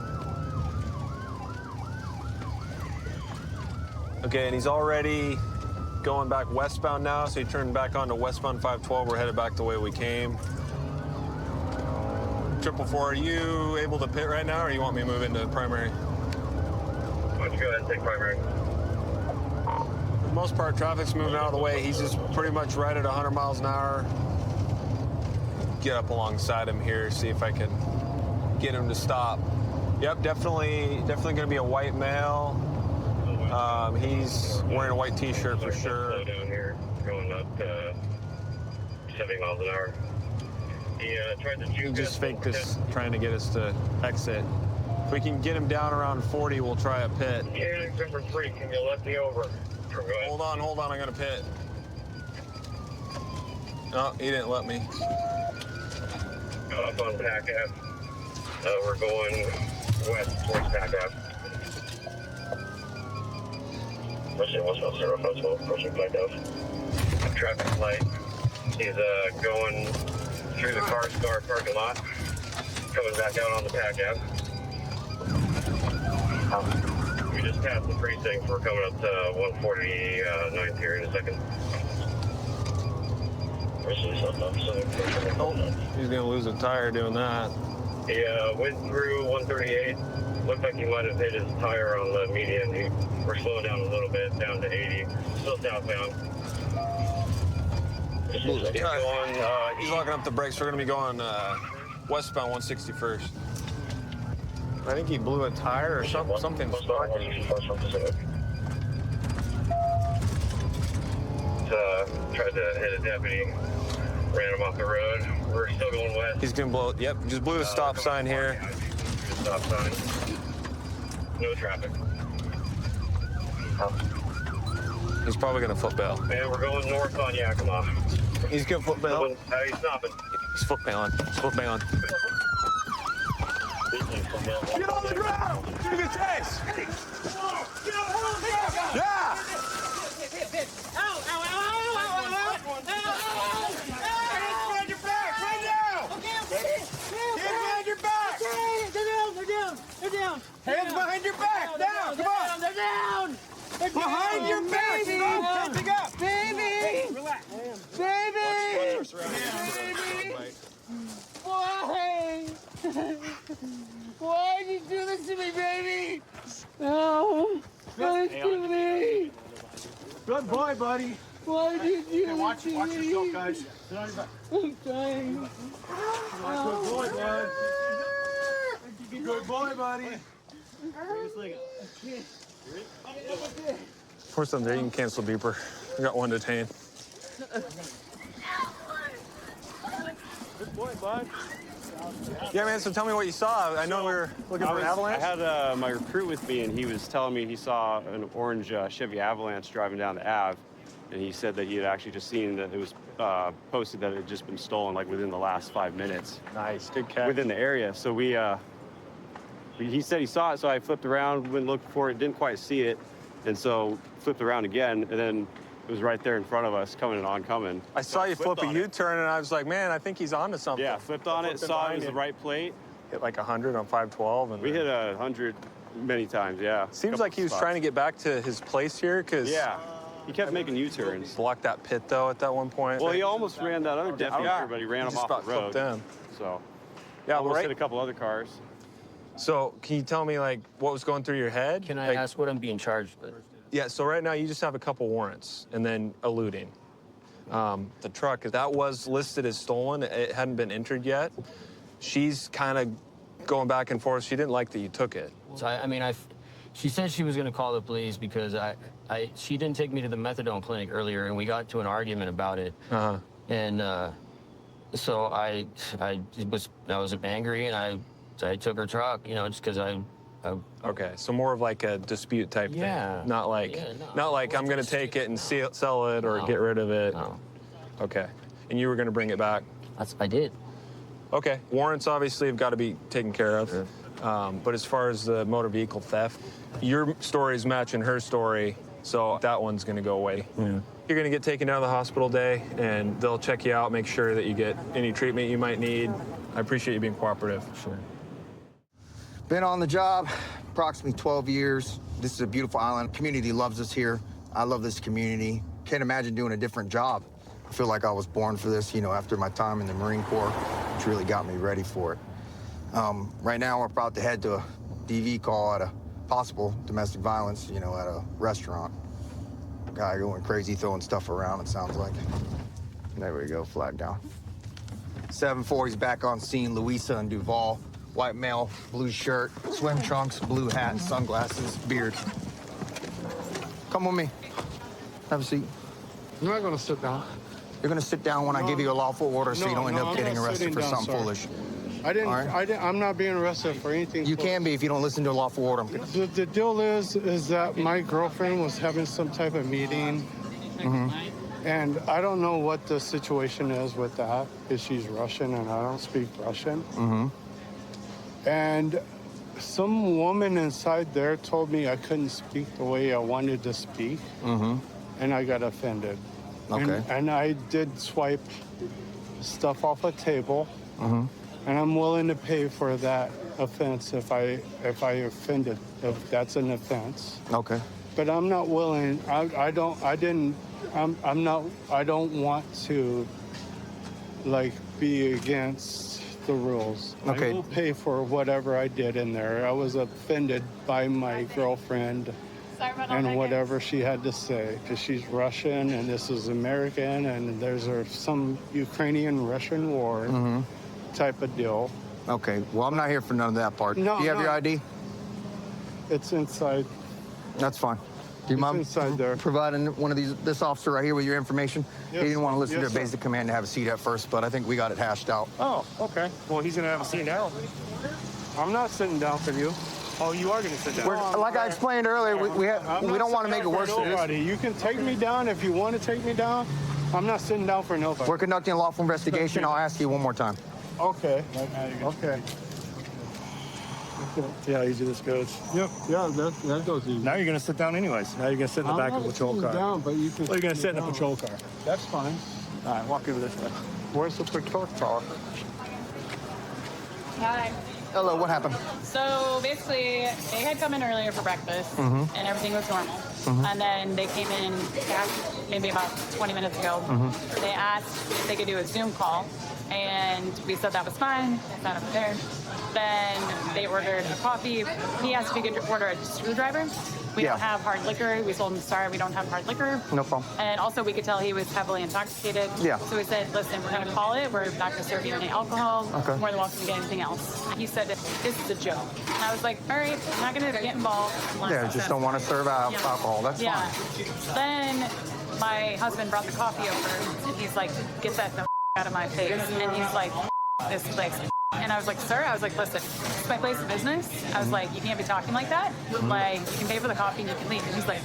P: Okay, and he's already going back westbound now, so he turned back onto westbound 512. We're headed back the way we came. 444, are you able to pit right now, or you want me to move into primary?
U: Why don't you go ahead and take primary?
P: For the most part, traffic's moving out of the way. He's just pretty much right at 100 miles an hour. Get up alongside him here, see if I can get him to stop. Yep, definitely gonna be a white male. He's wearing a white t-shirt for sure.
U: Slow down here, going up 70 miles an hour. He tried to
P: He just faked us, trying to get us to exit. If we can get him down around 40, we'll try a pit.
U: Yeah, number 3, can you let me over?
P: Hold on, I'm gonna pit. No, he didn't let me.
U: Up on Pack F. We're going west towards Pack Ave. Rushing westbound 0512, approaching Pack Ave. Traffic light. He's going through the car parking lot, coming back out on the Pack Ave. We just passed the precinct. We're coming up to 149th here in a second.
P: Oh, he's gonna lose a tire doing that.
U: He went through 138. Looked like he might have hit his tire on the median. We're slowing down a little bit, down to 80. Still southbound. He's
P: locking up the brakes. We're gonna be going westbound 161st. I think he blew a tire or something.
U: Tried to hit a deputy, ran him off the road. We're still going west.
P: He's gonna blow. Yep, just blew the stop sign here.
U: Stop sign. No traffic.
P: He's probably gonna foot bail.
U: And we're going north on Yakima.
P: He's gonna foot bail.
U: He's stopping.
P: He's foot bailing. He's foot bailing.
W: Get on the ground! Give me a chase! Yeah! Hands behind your back! Down! Come on!
E: They're down! They're
W: Behind your back! Stop! Pick up!
E: Baby!
W: Relax.
E: Baby! Why? Why'd you do this to me, baby? No. Why'd you do me?
W: Good boy, buddy.
E: Why'd you do this
W: Watch
E: to me?
W: yourself, guys. Sit on your back.
E: I'm trying.
W: Good boy, bud. Good boy, buddy.
P: Pour some there. You can cancel beeper. We got one detained.
W: Good boy, bud.
P: Yeah, man. So tell me what you saw. I know we were looking for an Avalanche.
H: I had my recruit with me, and he was telling me he saw an orange Chevy Avalanche driving down the Ave, and he said that he had actually just seen that it was posted that it had just been stolen, like within the last 5 minutes.
P: Nice, good catch.
H: Within the area. So he said he saw it, so I flipped around, went and looked for it, didn't quite see it, and so flipped around again, and then it was right there in front of us, coming and oncoming.
P: I saw you flip a U-turn, and I was like, man, I think he's onto something.
H: Yeah, flipped on it, saw it was the right plate.
P: Hit like 100 on 512. And
H: we hit 100 many times, yeah.
P: Seems like he was trying to get back to his place here, because...
H: Yeah, he kept making U-turns.
P: Blocked that pit, though, at that one point.
H: Well, he almost ran that other deputy, but he ran him off the road.
P: In.
H: So,
P: yeah,
H: almost hit a couple other cars.
P: So, can you tell me, like, what was going through your head?
M: Can I ask what I'm being charged with?
P: Yeah, so right now you just have a couple warrants and then eluding. The truck, that was listed as stolen. It hadn't been entered yet. She's kind of going back and forth. She didn't like that you took it.
M: So, she said she was going to call the police because she didn't take me to the methadone clinic earlier, and we got to an argument about it. And so I was angry, and I took her truck, just because
P: Okay, so more of like a dispute type thing. Not like, I'm going to take it and sell it or get rid of it.
M: No.
P: Okay. And you were going to bring it back?
M: I did.
P: Okay. Warrants obviously have got to be taken care of. Sure. But as far as the motor vehicle theft, your story is matching her story, so that one's going to go away. Yeah. You're going to get taken down to the hospital day, and they'll check you out, make sure that you get any treatment you might need. I appreciate you being cooperative.
M: Sure.
O: Been on the job approximately 12 years. This is a beautiful island. Community loves us here. I love this community. Can't imagine doing a different job. I feel like I was born for this, after my time in the Marine Corps, which really got me ready for it. Right now, we're about to head to a DV call at a possible domestic violence, at a restaurant. Guy going crazy, throwing stuff around, it sounds like. There we go, flag down. 7-4, he's back on scene, Louisa and Duval. White male, blue shirt, swim trunks, blue hat, sunglasses, beard. Come with me. Have a seat.
C: You're not gonna sit down.
O: You're gonna sit down when I give you a lawful order so you don't end up getting arrested for something foolish.
C: I'm not being arrested for anything.
O: You can be if you don't listen to a lawful order.
C: The deal is that my girlfriend was having some type of meeting. And I don't know what the situation is with that, if she's Russian and I don't speak Russian.
B: And some woman inside there told me I couldn't speak the way I wanted to speak. And I got offended.
O: Okay.
B: And I did swipe stuff off a table. And I'm willing to pay for that offense if I offended, if that's an offense.
O: Okay.
B: But I'm not willing, I don't want to like be against the rules.
O: Okay.
B: I will pay for whatever I did in there. I was offended by my girlfriend and whatever she had to say, because she's Russian and this is American and there's some Ukrainian-Russian war type of deal.
O: Okay. Well, I'm not here for none of that part.
B: No,
O: Do you have
B: no.
O: your ID?
B: It's inside.
O: That's fine. Do you mind
B: inside there.
O: providing this officer right here with your information?
B: Yes,
O: He didn't want to listen
B: yes,
O: to
B: sir.
O: basic command to have a seat at first, but I think we got it hashed out.
B: Oh, okay. Well, he's gonna have a seat now. I'm not sitting down for you. Oh, you are gonna sit down.
O: Like I explained earlier, we don't want to make it worse than this.
B: Nobody. You can take me down if you want to take me down. I'm not sitting down for nobody.
O: We're conducting a lawful investigation. I'll ask you one more time.
B: Okay. Okay.
R: See how easy this goes.
B: Yep. Yeah, that goes easy.
R: Now you're gonna sit down anyways. Now you're gonna sit in the back of a patrol car.
B: Down, but you can
R: Well, you're gonna sit in a patrol car.
B: That's fine.
R: All right, walk over this way.
B: Where's the patrol car?
L: Hi.
O: Hello, what happened?
L: So basically, they had come in earlier for breakfast, and everything was normal. And then they came in maybe about 20 minutes ago. They asked if they could do a Zoom call, and we said that was fine. I sat up there. Then they ordered a coffee. He asked if he could order a screwdriver. We don't have hard liquor. We told him, sorry, we don't have hard liquor.
O: No problem.
L: And also, we could tell he was heavily intoxicated.
O: Yeah.
L: So we said, listen, we're going to call it. We're not going to serve you any alcohol.
O: Okay.
L: More than welcome to get anything else. He said, this is a joke. And I was like, all right, I'm not going to get involved. unless
O: Yeah,
L: it's
O: just
L: a-
O: don't want to serve
L: Yeah.
O: alcohol. That's
L: yeah.
O: fine.
L: Then my husband brought the coffee over, and he's like, get that the out of my face. And he's like, this place. And I was like, sir, I was like, listen, this is my place of business. I was like, you can't be talking like that. Like, you can pay for the coffee and you can leave. And he's like,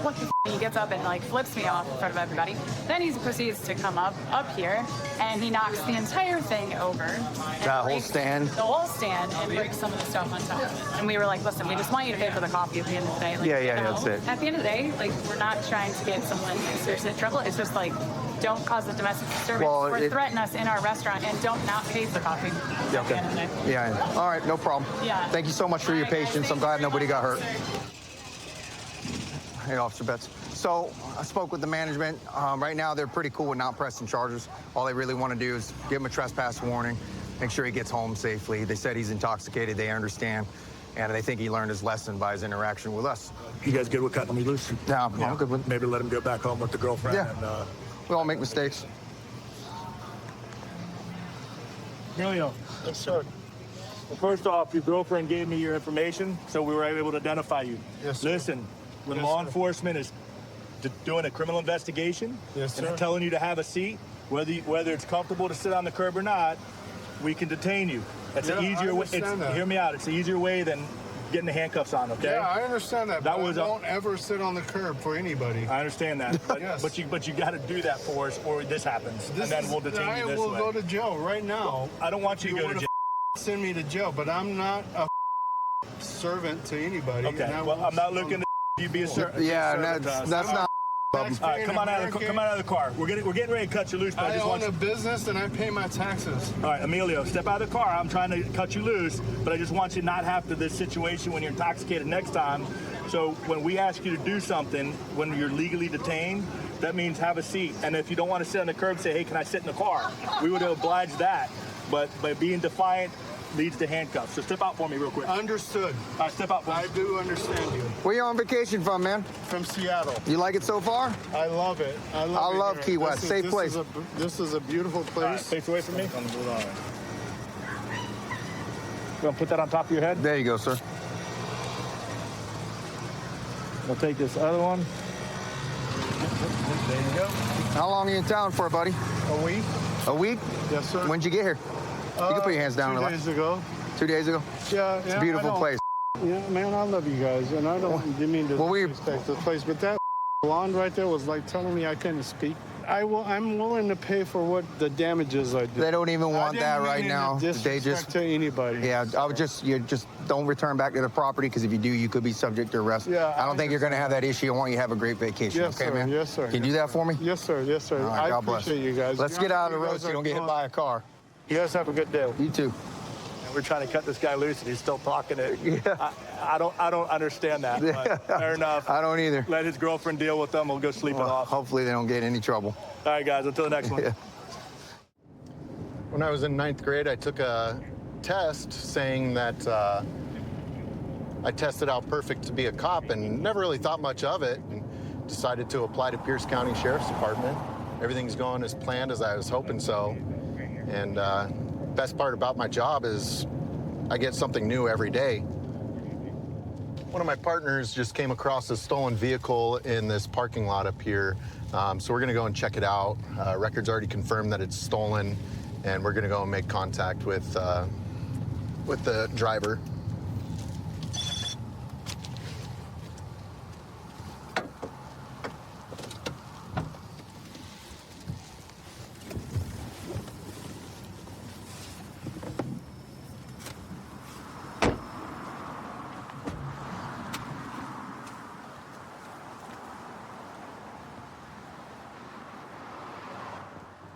L: what the f-? And he gets up and like flips me off in front of everybody. Then he proceeds to come up here and he knocks the entire thing over. and
O: That whole
L: breaks
O: stand?
L: The whole stand and breaks some of the stuff on top. And we were like, listen, we just want you to pay for the coffee at the end of the day. Like,
O: Yeah,
L: you know,
O: that's it.
L: At the end of the day, like, we're not trying to get someone seriously in trouble. It's just like, don't cause a domestic disturbance
O: Well,
L: or threaten us in our restaurant and don't not pay for coffee.
O: Yeah,
L: At the end of the day.
O: Yeah. All right, no problem.
L: Yeah.
O: Thank you so much for your patience. I'm glad nobody got hurt. Hey, Officer Betts. So I spoke with the management. Right now, they're pretty cool with not pressing charges. All they really want to do is give him a trespass warning, make sure he gets home safely. They said he's intoxicated. They understand. And they think he learned his lesson by his interaction with us.
W: You guys good with cutting me loose?
O: Yeah, I'm good with.
W: Maybe let him go back home with the girlfriend.
O: Yeah.
W: And,
O: We all make mistakes.
W: Emilio. Yes, sir. Well, first off, your girlfriend gave me your information, so we were able to identify you.
B: Yes, sir.
W: Listen, when
B: Yes,
W: law
B: sir.
W: enforcement is doing a criminal investigation
B: Yes,
W: and
B: sir.
W: telling you to have a seat, whether it's comfortable to sit on the curb or not, we can detain you. That's an
B: Yeah, I
W: easier way.
B: understand that.
W: Hear me out. It's an easier way than getting the handcuffs on. Okay.
B: Yeah, I understand that.
W: That
B: but
W: was
B: I won't ever sit on the curb for anybody.
W: I understand that, but,
B: Yes.
W: but you got to do that for us, or this happens, and then we'll detain
B: I
W: you this
B: will
W: way.
B: go to jail right now.
W: I don't want you to go to
B: wanna
W: jail.
B: Send me to jail, but I'm not a servant to anybody.
W: Okay.
B: and I
W: Well,
B: won't
W: I'm not
B: sit
W: looking
B: on
W: to you be a servant.
O: Yeah, and that's not.
W: All right, come on out of the car. We're getting ready to cut you loose, but I
B: I
W: just
B: own
W: want
B: a
W: you.
B: business and I pay my taxes.
W: All right, Emilio, step out of the car. I'm trying to cut you loose, but I just want you not have to this situation when you're intoxicated next time. So when we ask you to do something, when you're legally detained, that means have a seat. And if you don't want to sit on the curb, say, hey, can I sit in the car? We would oblige that. But by being defiant leads to handcuffs. So step out for me real quick.
B: Understood.
W: All right, step out for me.
B: I do understand you.
O: Where you on vacation from, man?
B: From Seattle.
O: You like it so far?
B: I love it. I
O: I love
B: it
O: Key
B: here.
O: West. Safe
B: This
O: place.
B: This is a beautiful
W: All right,
B: place.
W: face away from me. You want to put that on top of your head?
O: There you go, sir.
W: We'll take this other one. There you go.
O: How long are you in town for, buddy?
B: A week.
O: A week?
B: Yes, sir.
O: When'd you get here? You can put your hands down.
B: 2 days ago.
O: 2 days ago?
B: Yeah,
O: It's a beautiful place.
B: Yeah, man, I love you guys, and I don't mean to
O: Well, we-
B: disrespect this place, but that blonde right there was like telling me I couldn't speak. I'm willing to pay for what the damages I did.
O: They don't even want that right now.
B: They just to anybody.
O: Yeah, you just don't return back to the property, because if you do, you could be subject to arrest.
B: Yeah,
O: I don't think you're going to have that issue. I want you to have a great vacation.
B: Yes,
O: okay,
B: sir.
O: man?
B: Yes, sir.
O: Can you do that for me?
B: Yes, sir. Yes, sir.
O: All right,
B: I
O: God bless.
B: appreciate you guys.
O: Let's get out of the road so you don't get hit by a car.
B: You guys have a good day.
O: You too.
W: And we're trying to cut this guy loose, and he's still talking it. Yeah. I don't understand that. But fair enough.
O: I don't either.
W: Let his girlfriend deal with them. We'll go sleep it off.
O: Hopefully they don't get in any trouble.
W: All right, guys. Until the next one.
O: Yeah.
F: When I was in 9th grade, I took a test saying that I tested out perfect to be a cop, and never really thought much of it, and decided to apply to Pierce County Sheriff's Department. Everything's going as planned as I was hoping so. And best part about my job is I get something new every day. One of my partners just came across a stolen vehicle in this parking lot up here. So we're gonna go and check it out. Record's already confirmed that it's stolen, and we're gonna go and make contact with the driver.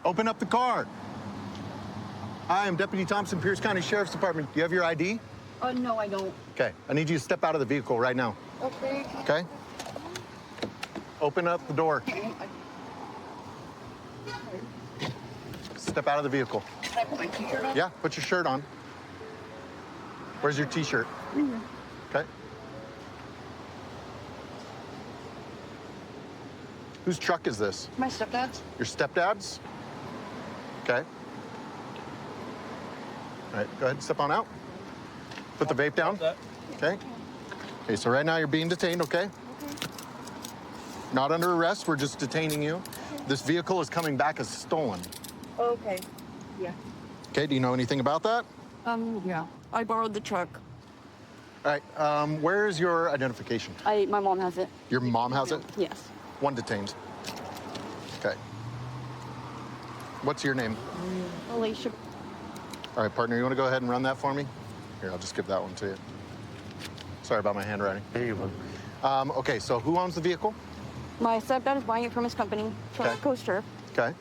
F: Open up the car. Hi, I'm Deputy Thompson, Pierce County Sheriff's Department. Do you have your ID?
E: No, I don't.
F: Okay, I need you to step out of the vehicle right now.
E: Okay.
F: Okay? Open up the door. Step out of the vehicle.
E: Can I put my t-shirt on?
F: Yeah, put your shirt on. Where's your t-shirt? Okay. Whose truck is this?
E: My stepdad's.
F: Your stepdad's? Okay. All right, go ahead and step on out. Put the vape down. Okay. Okay, so right now you're being detained, okay? Not under arrest, we're just detaining you. This vehicle is coming back as stolen.
E: Okay. Yeah.
F: Okay, do you know anything about that?
E: Yeah. I borrowed the truck.
F: All right, where is your identification?
E: My mom has it.
F: Your mom has it?
E: Yes.
F: One detained. Okay. What's your name?
E: Alicia.
F: All right, partner, you want to go ahead and run that for me? Here, I'll just give that one to you. Sorry about my handwriting. There you go. Okay, so who owns the vehicle?
E: My stepdad is buying it from his company, Coaster.
F: Okay.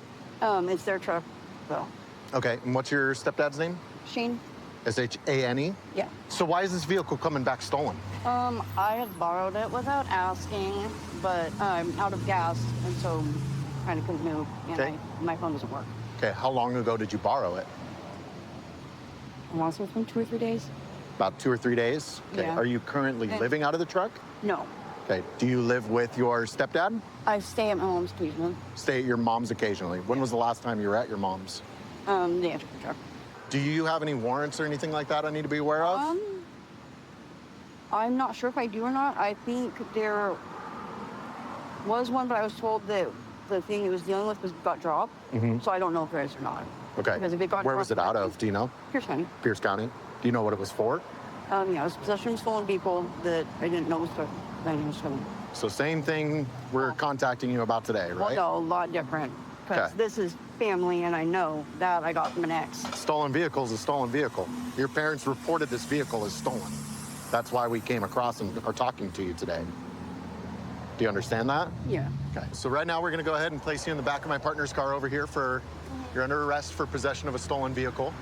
E: It's their truck, so.
F: Okay, and what's your stepdad's name?
E: Shane?
F: S-H-A-N-E?
E: Yeah.
F: So why is this vehicle coming back stolen?
E: I had borrowed it without asking, but I'm out of gas, and so kind of couldn't move. And
F: Okay.
E: my phone doesn't work.
F: Okay, how long ago did you borrow it?
E: I want to say it's been 2 or 3 days.
F: About 2 or 3 days? Okay.
E: Yeah.
F: Are you currently living out of the truck?
E: No.
F: Okay. Do you live with your stepdad?
E: I stay at my mom's occasionally.
F: Stay at your mom's occasionally. When was the last time you were at your mom's?
E: The after the truck.
F: Do you have any warrants or anything like that I need to be aware of?
E: I'm not sure if I do or not. I think there was one, but I was told that the thing it was dealing with got dropped.
F: Mhm.
E: So I don't know if there is or not.
F: Okay.
E: Because if it got
F: Where was it
E: dropped,
F: out of? Do you know?
E: Pierce County.
F: Pierce County. Do you know what it was for?
E: Yeah, it was possession of stolen people that I didn't know was coming.
F: So same thing we're contacting you about today, right?
E: Well, no, a lot different. Because
F: Okay.
E: this is family, and I know that I got from an ex.
F: Stolen vehicle is a stolen vehicle. Your parents reported this vehicle as stolen. That's why we came across and are talking to you today. Do you understand that?
E: Yeah.
F: Okay. So right now we're going to go ahead and place you in the back of my partner's car over here for you're under arrest for possession of a stolen vehicle.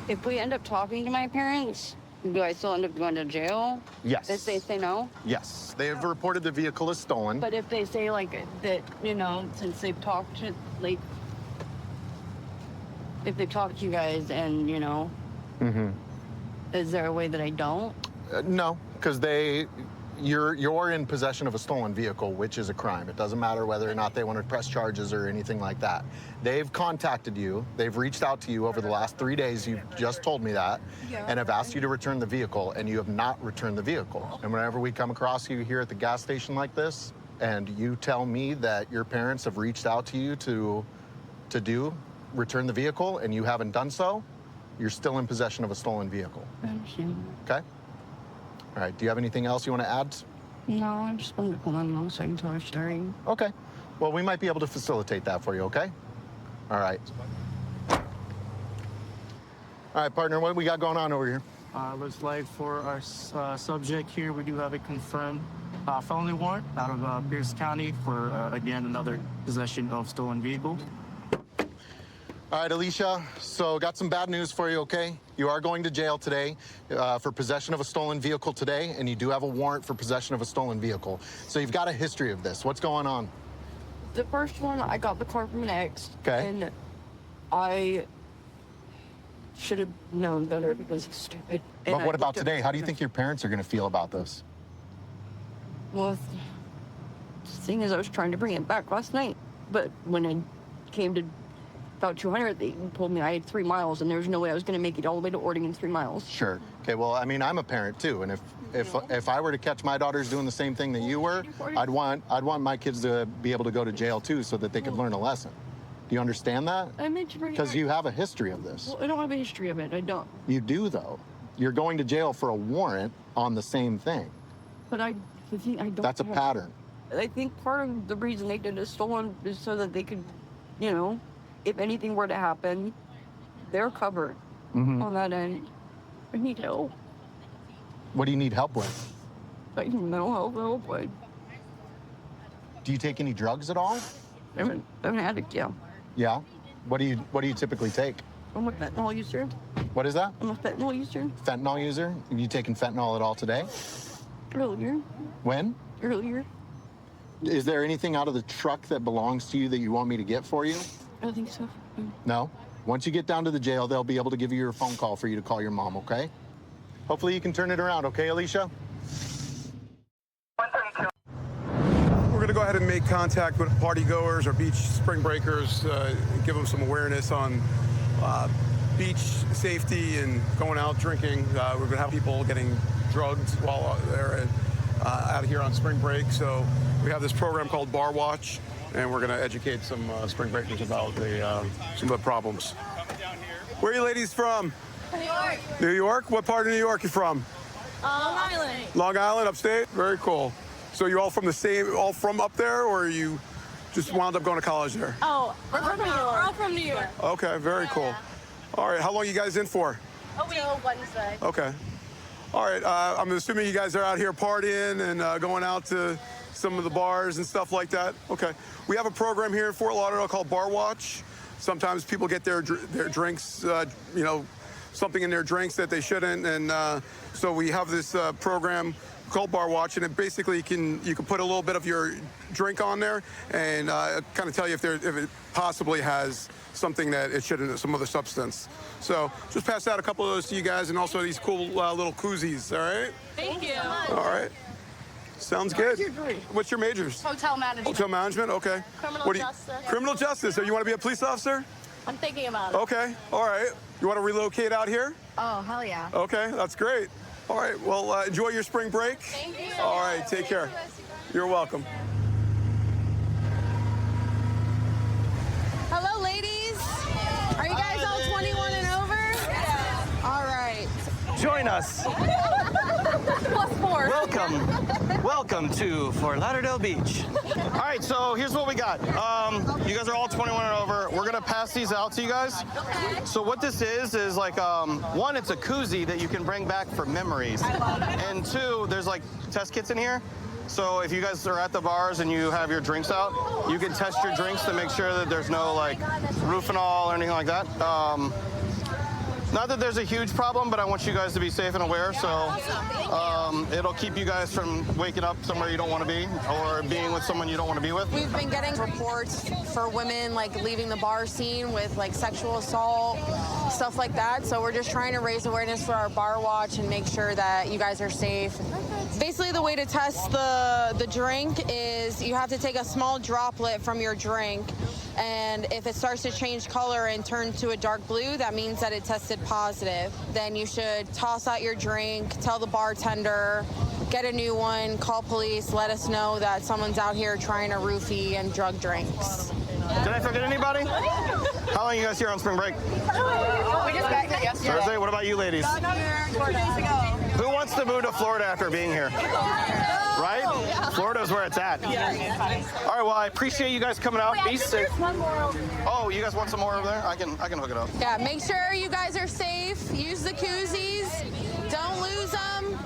E: If we end up talking to my parents, do I still end up going to jail?
F: Yes.
E: If they say no?
F: Yes. They have reported the vehicle as stolen.
E: But if they say like that, since they've talked to if they talk to you guys and
F: Mm-hmm.
E: is there a way that I don't?
F: No, because you're in possession of a stolen vehicle, which is a crime. It doesn't matter whether or not they want to press charges or anything like that. They've contacted you. They've reached out to you over the last 3 days. You've just told me that, and have asked you to return the vehicle, and you have not returned the vehicle. And whenever we come across you here at the gas station like this, and you tell me that your parents have reached out to you to return the vehicle, and you haven't done so, you're still in possession of a stolen vehicle.
E: I understand.
F: Okay? All right, do you have anything else you want to add?
E: No, I just wanted to pull my mom's until I was starting.
F: Okay. Well, we might be able to facilitate that for you, okay? All right. All right, partner, what we got going on over here?
R: Looks like for our subject here, we do have a confirmed felony warrant out of Pierce County for, again, another possession of stolen vehicle.
F: All right, Alicia, so got some bad news for you, okay? You are going to jail today for possession of a stolen vehicle today, and you do have a warrant for possession of a stolen vehicle. So you've got a history of this. What's going on?
A: The first one, I got the car from an ex.
F: Okay.
A: And I should have known better because it's stupid. And
F: But what
A: I
F: about
A: looked at-
F: today? How do you think your parents are going to feel about this?
A: Well, the thing is, I was trying to bring it back last night, but when I came to about 200, they told me I had 3 miles, and there was no way I was going to make it all the way to Ording in 3 miles.
F: Sure. Okay, well, I mean, I'm a parent too, and if I were to catch my daughters doing the same thing that you were, I'd want my kids to be able to go to jail too, so that they could learn a lesson. Do you understand that?
A: I meant to bring it
F: Because
A: back.
F: you have a history of this.
A: Well, I don't have a history of it. I don't.
F: You do, though. You're going to jail for a warrant on the same thing.
A: But I don't.
F: That's a
A: have-
F: pattern.
A: I think part of the reason they did a stolen is so that they could, you know, if anything were to happen, they're covered on that end. I need help.
F: What do you need help with?
A: Like mental health help.
F: Do you take any drugs at all?
A: I'm an addict, yeah.
F: Yeah. What do you typically take?
A: I'm a fentanyl user.
F: What is that?
A: I'm a fentanyl user.
F: Fentanyl user? Have you taken fentanyl at all today?
A: Earlier.
F: When?
A: Earlier.
F: Is there anything out of the truck that belongs to you that you want me to get for you?
A: I think so.
F: No? Once you get down to the jail, they'll be able to give you your phone call for you to call your mom, okay? Hopefully you can turn it around, okay, Alicia?
S: We're going to go ahead and make contact with party goers or beach spring breakers, give them some awareness on beach safety and going out drinking. We're going to have people getting drugged while they're out here on spring break. So we have this program called Bar Watch, and we're going to educate some spring breakers about some of the problems. Where are you ladies from?
T: New York.
S: New York? What part of New York are you from?
T: Long Island.
S: Long Island, upstate? Very cool. So you're all from up there, or you just wound up going to college there?
T: Oh, we're from New York. We're all from New York.
S: Okay, very cool. All right, how long are you guys in for?
T: A week. Till Wednesday.
S: Okay. All right, I'm assuming you guys are out here partying and going out to some of the bars and stuff like that. Okay. We have a program here in Fort Lauderdale called Bar Watch. Sometimes people get their drinks, something in their drinks that they shouldn't, and so we have this program called Bar Watch, and it basically you can put a little bit of your drink on there and kind of tell you if it possibly has something that it shouldn't, some other substance. So just pass out a couple of those to you guys, and also these cool little koozies. All right.
T: Thank you.
S: All right. Sounds good. What's your majors?
T: Hotel management.
S: Hotel management. Okay.
T: Criminal justice.
S: Criminal justice. So you want to be a police officer?
T: I'm thinking about it.
S: Okay. All right. You want to relocate out here?
T: Oh, hell yeah.
S: Okay, that's great. All right, well, enjoy your spring break.
T: Thank you.
S: All right, take care. You're welcome.
X: Hello, ladies. Are you guys all 21 and over? Yeah. All right.
Y: Join us.
X: Plus 4.
Y: Welcome to Fort Lauderdale Beach.
Z: All right, so here's what we got. You guys are all 21 and over. We're gonna pass these out to you guys.
X: Okay.
Z: So what this is like, one, it's a koozie that you can bring back for memories. And two, there's like test kits in here. So if you guys are at the bars and you have your drinks out, you can test your drinks to make sure that there's no like Rufinol or anything like that. Not that there's a huge problem, but I want you guys to be safe and aware, so it'll keep you guys from waking up somewhere you don't want to be or being with someone you don't want to be with.
X: We've been getting reports for women like leaving the bar scene with like sexual assault, stuff like that. So we're just trying to raise awareness for our Bar Watch and make sure that you guys are safe. Basically, the way to test the drink is you have to take a small droplet from your drink, and if it starts to change color and turn to a dark blue, that means that it tested positive. Then you should toss out your drink, tell the bartender, get a new one, call police, let us know that someone's out here trying to roofie and drug drinks.
Z: Did I forget anybody? How long are you guys here on spring break?
T: We just backed it yesterday.
Z: Thursday? What about you ladies?
T: Got here 2 days ago.
Z: Who wants to move to Florida after being here?
P: right?
T: Oh, yeah.
P: Florida's where it's at.
T: Yeah.
P: All right, well, I appreciate you guys coming out.
T: Wait, I
P: Be
T: think
P: safe.
T: there's one more over there.
P: Oh, you guys want some more over there? I can hook it up.
X: Yeah, make sure you guys are safe. Use the koozies. Don't lose them.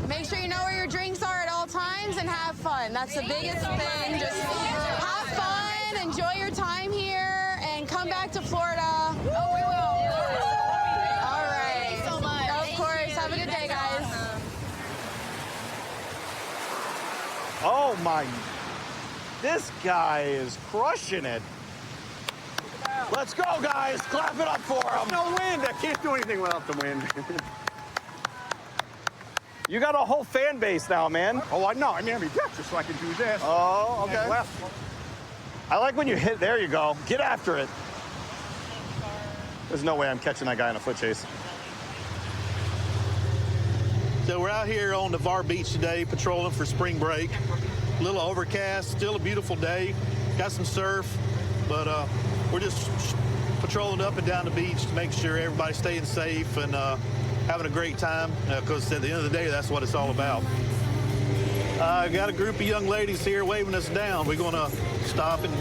X: Make sure you know where your drinks are at all times and have fun. That's the biggest thing. Just have fun, enjoy your time here, and come back to Florida. Oh, we will. All right.
T: Thanks so much.
X: Of course. Have a good day, guys.
P: Oh my, this guy is crushing it. Let's go, guys. Clap it up for him.
S: No wind. I can't do anything without the wind.
P: You got a whole fan base now, man.
S: Oh, I know. I'm ambidextrous, so I can do this.
P: Oh, okay.
S: And left.
P: I like when you hit, there you go. Get after it. There's no way I'm catching that guy in a foot chase.
D: So we're out here on Navarre Beach today, patrolling for spring break. A little overcast, still a beautiful day. Got some surf, but we're just patrolling up and down the beach to make sure everybody's staying safe and having a great time, because at the end of the day, that's what it's all about. Got a group of young ladies here waving us down. We're going to stop and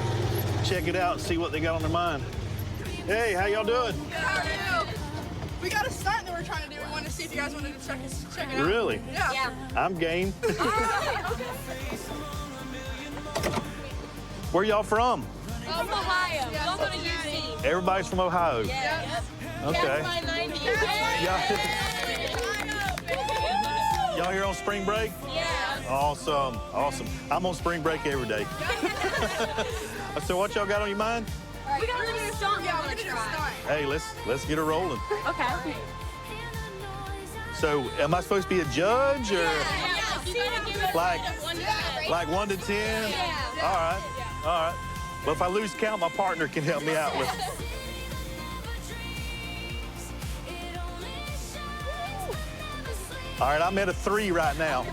D: check it out and see what they got on their mind. Hey, how y'all doing?
I: Good, how are you? We got a stunt that we're trying to do. We wanted to see if you guys wanted to check it out.
D: Really?
I: Yeah.
D: I'm game.
I: Okay.
D: Where y'all from?
T: From Ohio. Welcome to UC.
D: Everybody's from Ohio.
T: Yes.
D: Okay.
T: That's my 90s.
D: Y'all here on spring break?
T: Yeah.
D: Awesome, awesome. I'm on spring break every day. So what y'all got on your mind?
T: We got a little stunt. Yeah, we're gonna do a stunt.
D: Hey, let's get her rolling.
T: Okay.
D: So am I supposed to be a judge or
T: Yeah.
D: like 1 to 10?
T: Yeah.
D: All right, all right. Well, if I lose count, my partner can help me out with. All right, I'm at a 3 right now.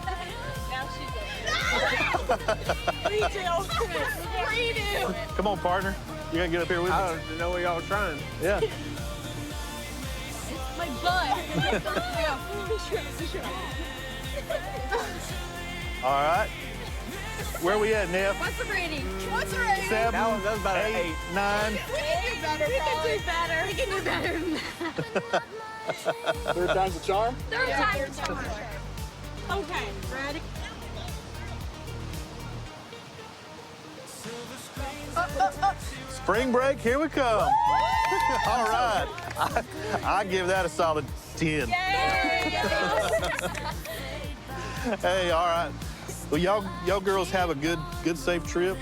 D: Come on, partner. You gotta get up here with me.
S: I don't know what y'all were trying.
D: Yeah.
T: My butt.
D: All right. Where we at, Neff?
T: What's the rating?
D: 7,
S: That was about an
D: 8, 9.
T: We can do better than that.
S: Third time's the charm?
T: Third time's the charm. Okay, ready?
D: Spring break, here we come. All right. I give that a solid 10. Hey, all right. Well, y'all girls have a good, safe trip.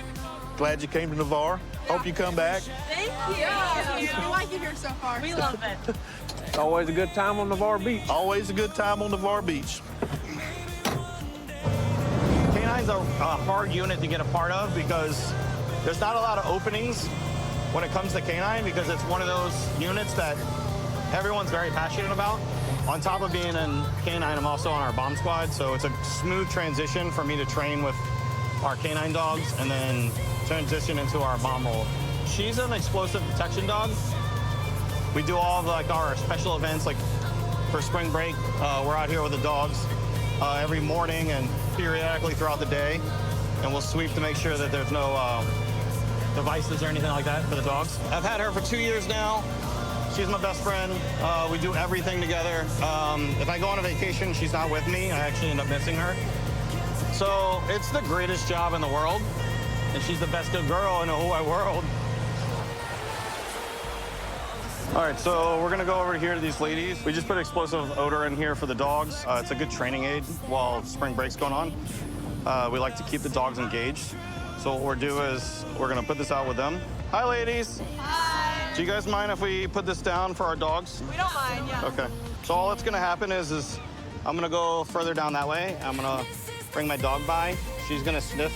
D: Glad you came to Navarre. Hope you come back.
T: Thank you.
I: Yeah, we like it here so far.
T: We love it.
S: It's always a good time on Navarre Beach.
D: Always a good time on Navarre Beach.
P: Canine's a hard unit to get a part of because there's not a lot of openings when it comes to canine, because it's one of those units that everyone's very passionate about. On top of being in canine, I'm also on our bomb squad, so it's a smooth transition for me to train with our canine dogs and then transition into our bomb role. She's an explosive detection dog. We do all of like our special events, like for spring break, we're out here with the dogs every morning and periodically throughout the day, and we'll sweep to make sure that there's no devices or anything like that for the dogs. I've had her for 2 years now. She's my best friend. We do everything together. If I go on a vacation, she's not with me. I actually end up missing her. So it's the greatest job in the world, and she's the best good girl in the whole wide world. All right, so we're gonna go over here to these ladies. We just put explosive odor in here for the dogs. It's a good training aid while spring break's going on. We like to keep the dogs engaged. So what we'll do is we're gonna put this out with them. Hi, ladies.
I: Hi.
P: Do you guys mind if we put this down for our dogs?
I: We don't mind, yeah.
P: Okay. So all that's gonna happen is I'm gonna go further down that way. I'm gonna bring my dog by. She's gonna sniff.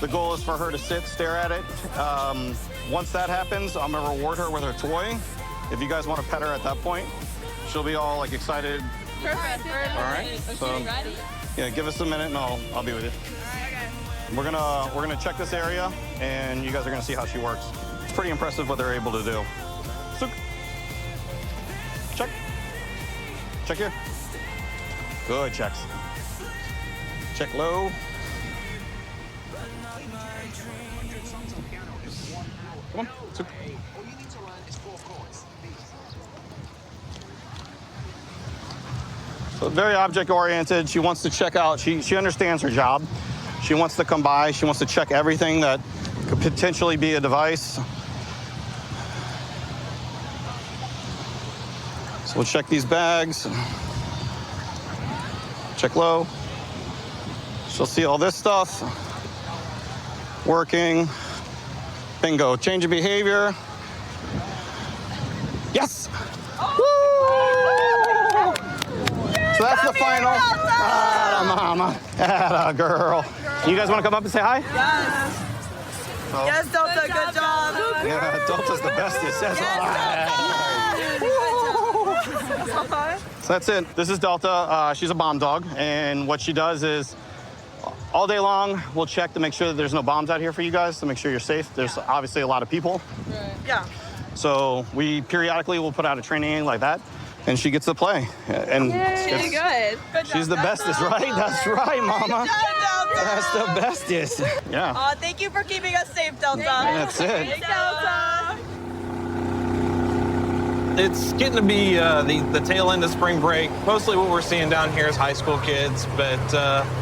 P: The goal is for her to sit, stare at it. Once that happens, I'm gonna reward her with her toy. If you guys want to pet her at that point, she'll be all like excited.
I: Perfect.
P: All right. So yeah, give us a minute and I'll be with you. We're gonna check this area and you guys are gonna see how she works. It's pretty impressive what they're able to do. So, check. Check here. Good checks.
Z: Check low. Come on. Super. So very object oriented. She wants to check out. She understands her job. She wants to come by. She wants to check everything that could potentially be a device. So we'll check these bags. Check low. She'll see all this stuff. Working. Bingo. Change of behavior. Yes! So that's the final. Mama. Atta girl. You guys want to come up and say hi?
G: Yes.
Z: Oh.
G: Yes, Delta, good job.
Z: Yeah, Delta's the bestest. That's So that's it. This is Delta. She's a bomb dog, and what she does is all day long we'll check to make sure that there's no bombs out here for you guys, to make sure you're safe. There's obviously a lot of people.
G: Yeah.
Z: So we periodically will put out a training like that, and she gets to play. And
G: Yay, good.
Z: She's the bestest, right? That's right, Mama. That's the bestest. Yeah.
G: Oh, thank you for keeping us safe, Delta.
Z: That's it.
G: Thanks, Delta.
J: It's getting to be the tail end of spring break. Mostly what we're seeing down here is high school kids, but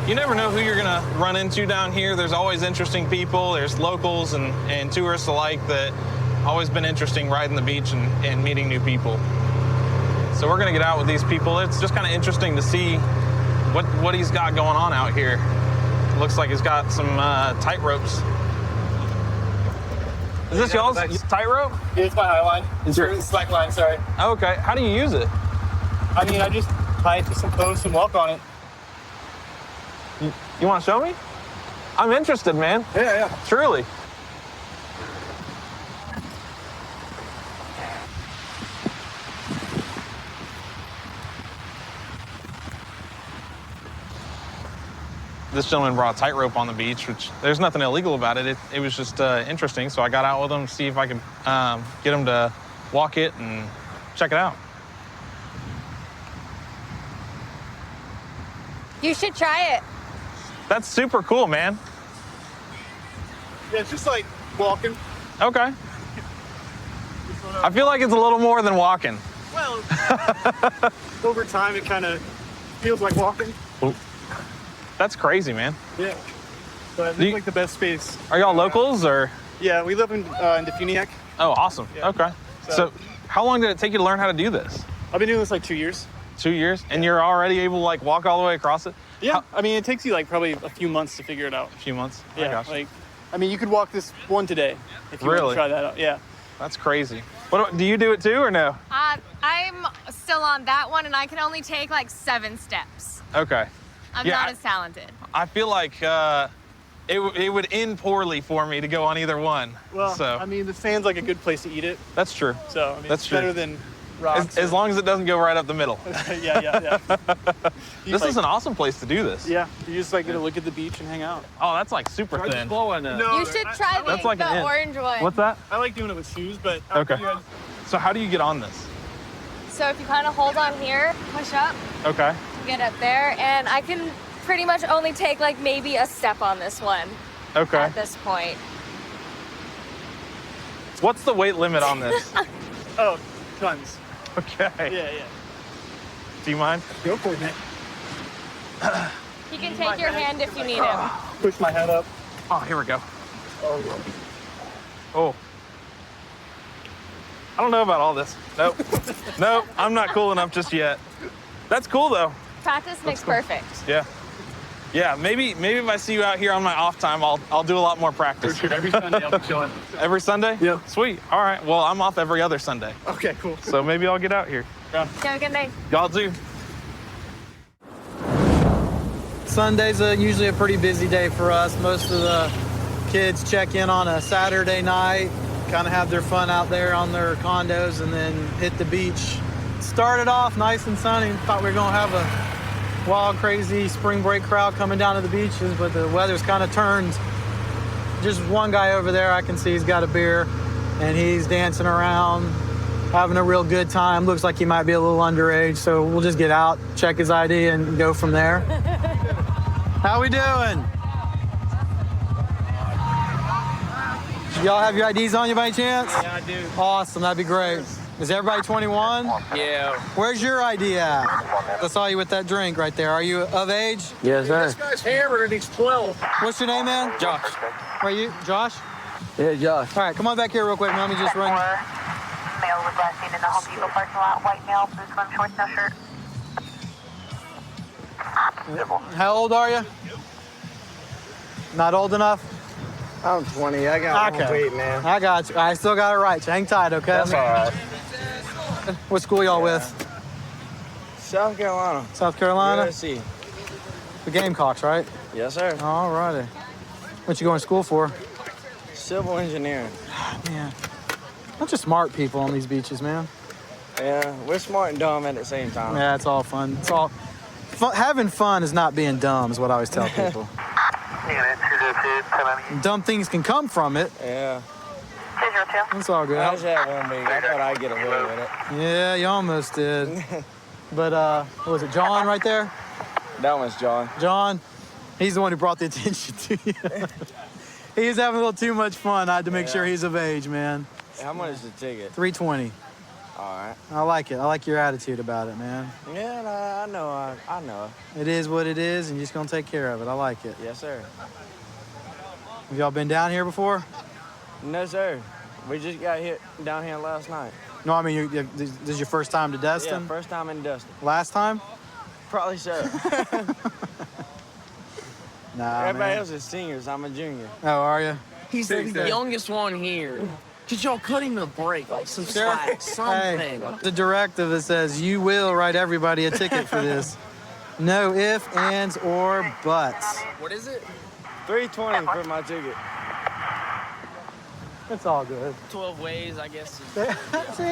J: you never know who you're gonna run into down here. There's always interesting people. There's locals and tourists alike that always been interesting riding the beach and meeting new people. So we're gonna get out with these people. It's just kind of interesting to see what he's got going on out here. It looks like he's got some tight ropes. Is this y'all's tightrope?
K: Yeah, it's my high line. It's your slack line, sorry.
J: Okay, how do you use it?
K: I mean, I just tie it to some posts and walk on it.
J: You want to show me? I'm interested, man.
K: Yeah.
J: Truly. This gentleman brought a tightrope on the beach, which there's nothing illegal about it. It was just interesting, so I got out with him to see if I could get him to walk it and check it out.
T: You should try it.
J: That's super cool, man.
K: Yeah, it's just like walking.
J: Okay. I feel like it's a little more than walking.
K: Well, over time, it kind of feels like walking.
J: That's crazy, man.
K: Yeah. But it's like the best space.
J: Are y'all locals or?
K: Yeah, we live in Defuniak.
J: Oh, awesome.
K: Yeah.
J: Okay. So how long did it take you to learn how to do this?
K: I've been doing this like 2 years.
J: 2 years? And you're already able to like walk all the way across it?
K: Yeah. I mean, it takes you like probably a few months to figure it out.
J: A few months?
K: Yeah.
J: Gosh.
K: Like, I mean, you could walk this one today if you want
J: Really?
K: to try that out. Yeah.
J: That's crazy. What do you do it too or no?
T: I'm still on that one, and I can only take like 7 steps.
J: Okay.
T: I'm
J: Yeah,
T: not as talented.
J: I feel like it would end poorly for me to go on either one.
K: Well,
J: so
K: I mean, the sand's like a good place to eat it.
J: that's true.
K: So, I mean,
J: That's
K: it's
J: true.
K: better than rocks.
J: As long as it doesn't go right up the middle.
K: Yeah.
J: This is an awesome place to do this.
K: Yeah, you just like gonna look at the beach and hang out.
J: Oh, that's like super thin.
K: No,
T: You should try
J: That's like an
T: the
J: int.
T: orange one.
J: What's that?
K: I like doing it with shoes, but
J: Okay. So how do you get on this?
T: So if you kind of hold on here, push up,
J: Okay.
T: get up there, and I can pretty much only take like maybe a step on this one
J: Okay.
T: at this point.
J: What's the weight limit on this?
K: Oh, tons.
J: Okay.
K: Yeah.
J: Do you mind?
K: Go for it, man.
T: He can take your hand if you need him.
K: Push my head up.
J: Oh, here we go.
K: Oh.
J: Oh. I don't know about all this. Nope. Nope, I'm not cool enough just yet. That's cool though.
T: Practice makes perfect.
J: Yeah. Yeah, maybe if I see you out here on my off time, I'll do a lot more practice.
K: For sure. Every Sunday I'll be chilling.
J: Every Sunday?
K: Yeah.
J: Sweet. All right. Well, I'm off every other Sunday.
K: Okay, cool.
J: So maybe I'll get out here.
K: Yeah.
T: Have a good night.
J: Y'all too.
N: Sunday's usually a pretty busy day for us. Most of the kids check in on a Saturday night, kind of have their fun out there on their condos, and then hit the beach. Started off nice and sunny. Thought we were going to have a wild, crazy spring break crowd coming down to the beaches, but the weather's kind of turned. Just one guy over there I can see he's got a beer, and he's dancing around, having a real good time. Looks like he might be a little underage, so we'll just get out, check his ID, and go from there. How we doing? Y'all have your IDs on you by any chance?
C: Yeah, I do.
N: Awesome, that'd be great. Is everybody 21?
C: Yeah.
N: Where's your ID at? I saw you with that drink right there. Are you of age?
C: Yes, sir.
N: This guy's hammered and he's 12. What's your name, man?
C: Josh.
N: Are you Josh?
C: Yeah, Josh.
N: All right, come on back here real quick. Let me just run.
H: Male was last seen in the Home Depot parking lot. White male, blue swim shorts, no shirt.
N: How old are you? Not old enough?
C: I'm 20. I got one weight, man.
N: I got you. I still got it right. Hang tight, okay?
C: That's all right.
N: What school y'all with?
C: South Carolina.
N: South Carolina?
C: USC.
N: The Gamecocks, right?
C: Yes, sir.
N: All righty. What you going to school for?
C: Civil engineering.
N: Man, bunch of smart people on these beaches, man.
C: Yeah, we're smart and dumb at the same time.
N: Yeah, it's all fun. It's all having fun is not being dumb, is what I always tell people. Dumb things can come from it.
C: Yeah.
N: It's all good.
C: I just had one week. I thought I'd get away with it.
N: Yeah, you almost did. But what was it, John right there?
C: That one's John.
N: John, he's the one who brought the attention to you. He was having a little too much fun. I had to make sure he's of age, man.
C: How much is the ticket?
N: $320.
C: All right.
N: I like it. I like your attitude about it, man.
C: Yeah, I know. I know.
N: It is what it is, and you're just going to take care of it. I like it.
C: Yes, sir.
N: Have y'all been down here before?
C: No, sir. We just got down here last night.
N: No, I mean, this is your first time to Destin?
C: Yeah, first time in Destin.
N: Last time?
C: Probably so.
N: Nah,
C: Everybody
N: man.
C: else is seniors. I'm a junior.
N: Oh, are you?
E: He's the youngest one here. Could y'all cut him a break, like some slack, something?
N: Hey, the directive that says you will write everybody a ticket for this. No ifs, ands, or buts.
E: What is it?
C: $320 for my ticket.
N: It's all good.
E: 12 ways, I guess.
N: See,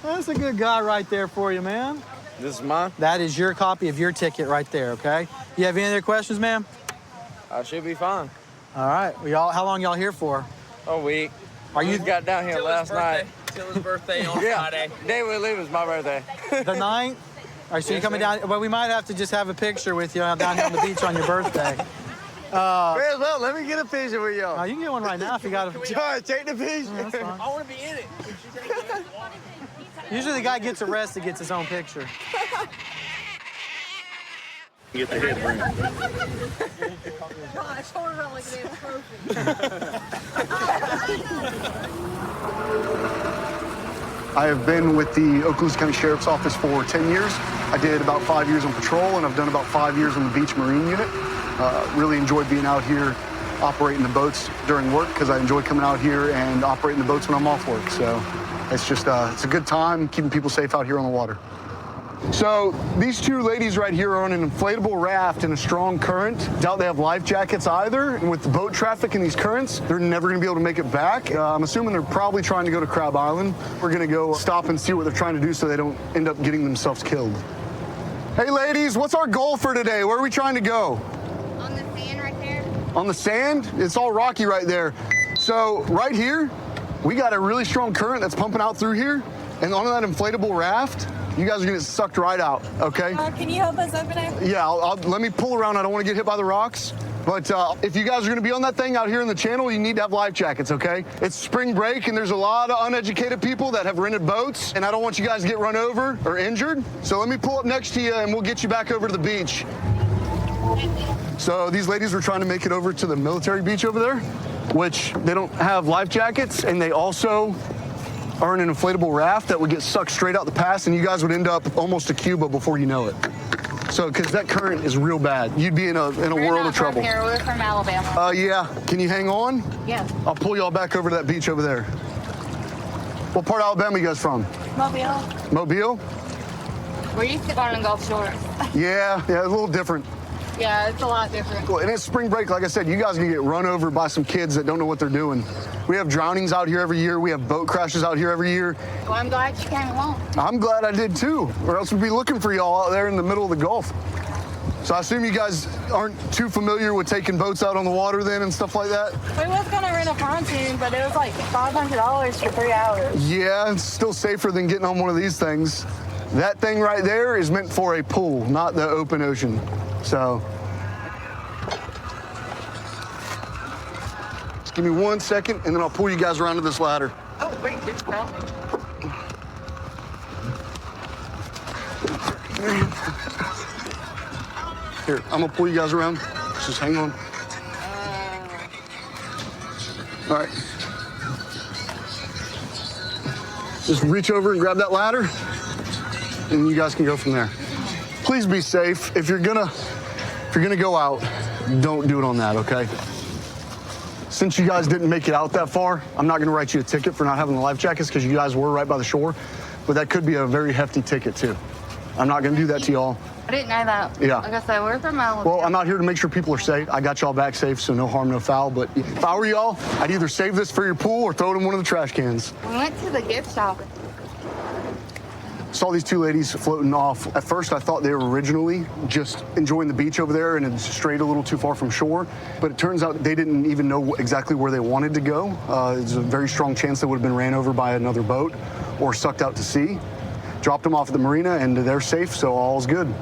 N: that's a good guy right there for you, man.
C: This is mine?
N: That is your copy of your ticket right there, okay? You have any other questions, ma'am?
C: I should be fine.
N: All right. Well, how long y'all here for?
C: A week.
N: Are you
C: got down here last night?
E: Tilla's birthday on
C: Yeah.
E: Friday.
C: Day we leave is my birthday.
N: The 9th? All right, so you're
C: Yes,
N: coming
C: sir.
N: down. Well, we might have to just have a picture with you down here on the beach on your birthday.
C: Well, let me get a picture with y'all.
N: You can get one right now if you got a
C: John, take the picture.
N: That's fine.
E: I want to be in it.
N: Usually the guy gets arrested gets his own picture.
W: Get the head ring.
G: Gosh, hold it out like a damn trophy.
S: I have been with the Okaloosa County Sheriff's Office for 10 years. I did about 5 years on patrol, and I've done about 5 years on the Beach Marine Unit. Really enjoyed being out here operating the boats during work because I enjoy coming out here and operating the boats when I'm off work. So it's just, it's a good time keeping people safe out here on the water. So these two ladies right here are on an inflatable raft in a strong current. Doubt they have life jackets either. And with the boat traffic and these currents, they're never gonna be able to make it back. I'm assuming they're probably trying to go to Crab Island. We're gonna go stop and see what they're trying to do so they don't end up getting themselves killed. Hey ladies, what's our goal for today? Where are we trying to go?
H: On the sand right there.
S: On the sand? It's all rocky right there. So right here, we got a really strong current that's pumping out through here. And on that inflatable raft, you guys are gonna get sucked right out, okay?
G: Can you help us open it?
S: Yeah, let me pull around. I don't want to get hit by the rocks. But if you guys are going to be on that thing out here in the channel, you need to have life jackets, okay? It's spring break, and there's a lot of uneducated people that have rented boats, and I don't want you guys to get run over or injured. So let me pull up next to you, and we'll get you back over to the beach. So these ladies were trying to make it over to the military beach over there, which they don't have life jackets, and they also are in an inflatable raft that would get sucked straight out the pass, and you guys would end up almost to Cuba before you know it. So, because that current is real bad, you'd be in a world of trouble.
H: Here, we're from Alabama.
S: Yeah. Can you hang on?
H: Yeah.
S: I'll pull y'all back over to that beach over there. What part of Alabama you guys from?
H: Mobile.
S: Mobile?
H: We're used to going to Gulf Shores.
S: Yeah, a little different.
H: Yeah, it's a lot different.
S: Well, and it's spring break, like I said, you guys are gonna get run over by some kids that don't know what they're doing. We have drownings out here every year. We have boat crashes out here every year.
H: Well, I'm glad you came along.
S: I'm glad I did too, or else we'd be looking for y'all out there in the middle of the Gulf. So I assume you guys aren't too familiar with taking boats out on the water then and stuff like that?
G: We was gonna rent a pontoon, but it was like $500 for 3 hours.
S: Yeah, it's still safer than getting on one of these things. That thing right there is meant for a pool, not the open ocean. So
B: Give me 1 second, and then I'll pull you guys around to this ladder.
E: Oh, wait, it's called.
B: Here, I'm gonna pull you guys around. Just hang on. All right. Just reach over and grab that ladder, and you guys can go from there. Please be safe. If you're gonna go out, don't do it on that, okay? Since you guys didn't make it out that far, I'm not gonna write you a ticket for not having the life jackets because you guys were right by the shore, but that could be a very hefty ticket too. I'm not gonna do that to y'all.
G: I didn't know that.
B: Yeah.
G: Like I said, we're from Alabama.
B: Well, I'm out here to make sure people are safe. I got y'all back safe, so no harm, no foul. But if I were y'all, I'd either save this for your pool or throw it in one of the trash cans.
G: We went to the gift shop.
B: Saw these two ladies floating off. At first, I thought they were originally just enjoying the beach over there and had strayed a little too far from shore. But it turns out they didn't even know exactly where they wanted to go. There's a very strong chance they would have been ran over by another boat or sucked out to sea. Dropped them off at the marina, and they're safe, so all's good.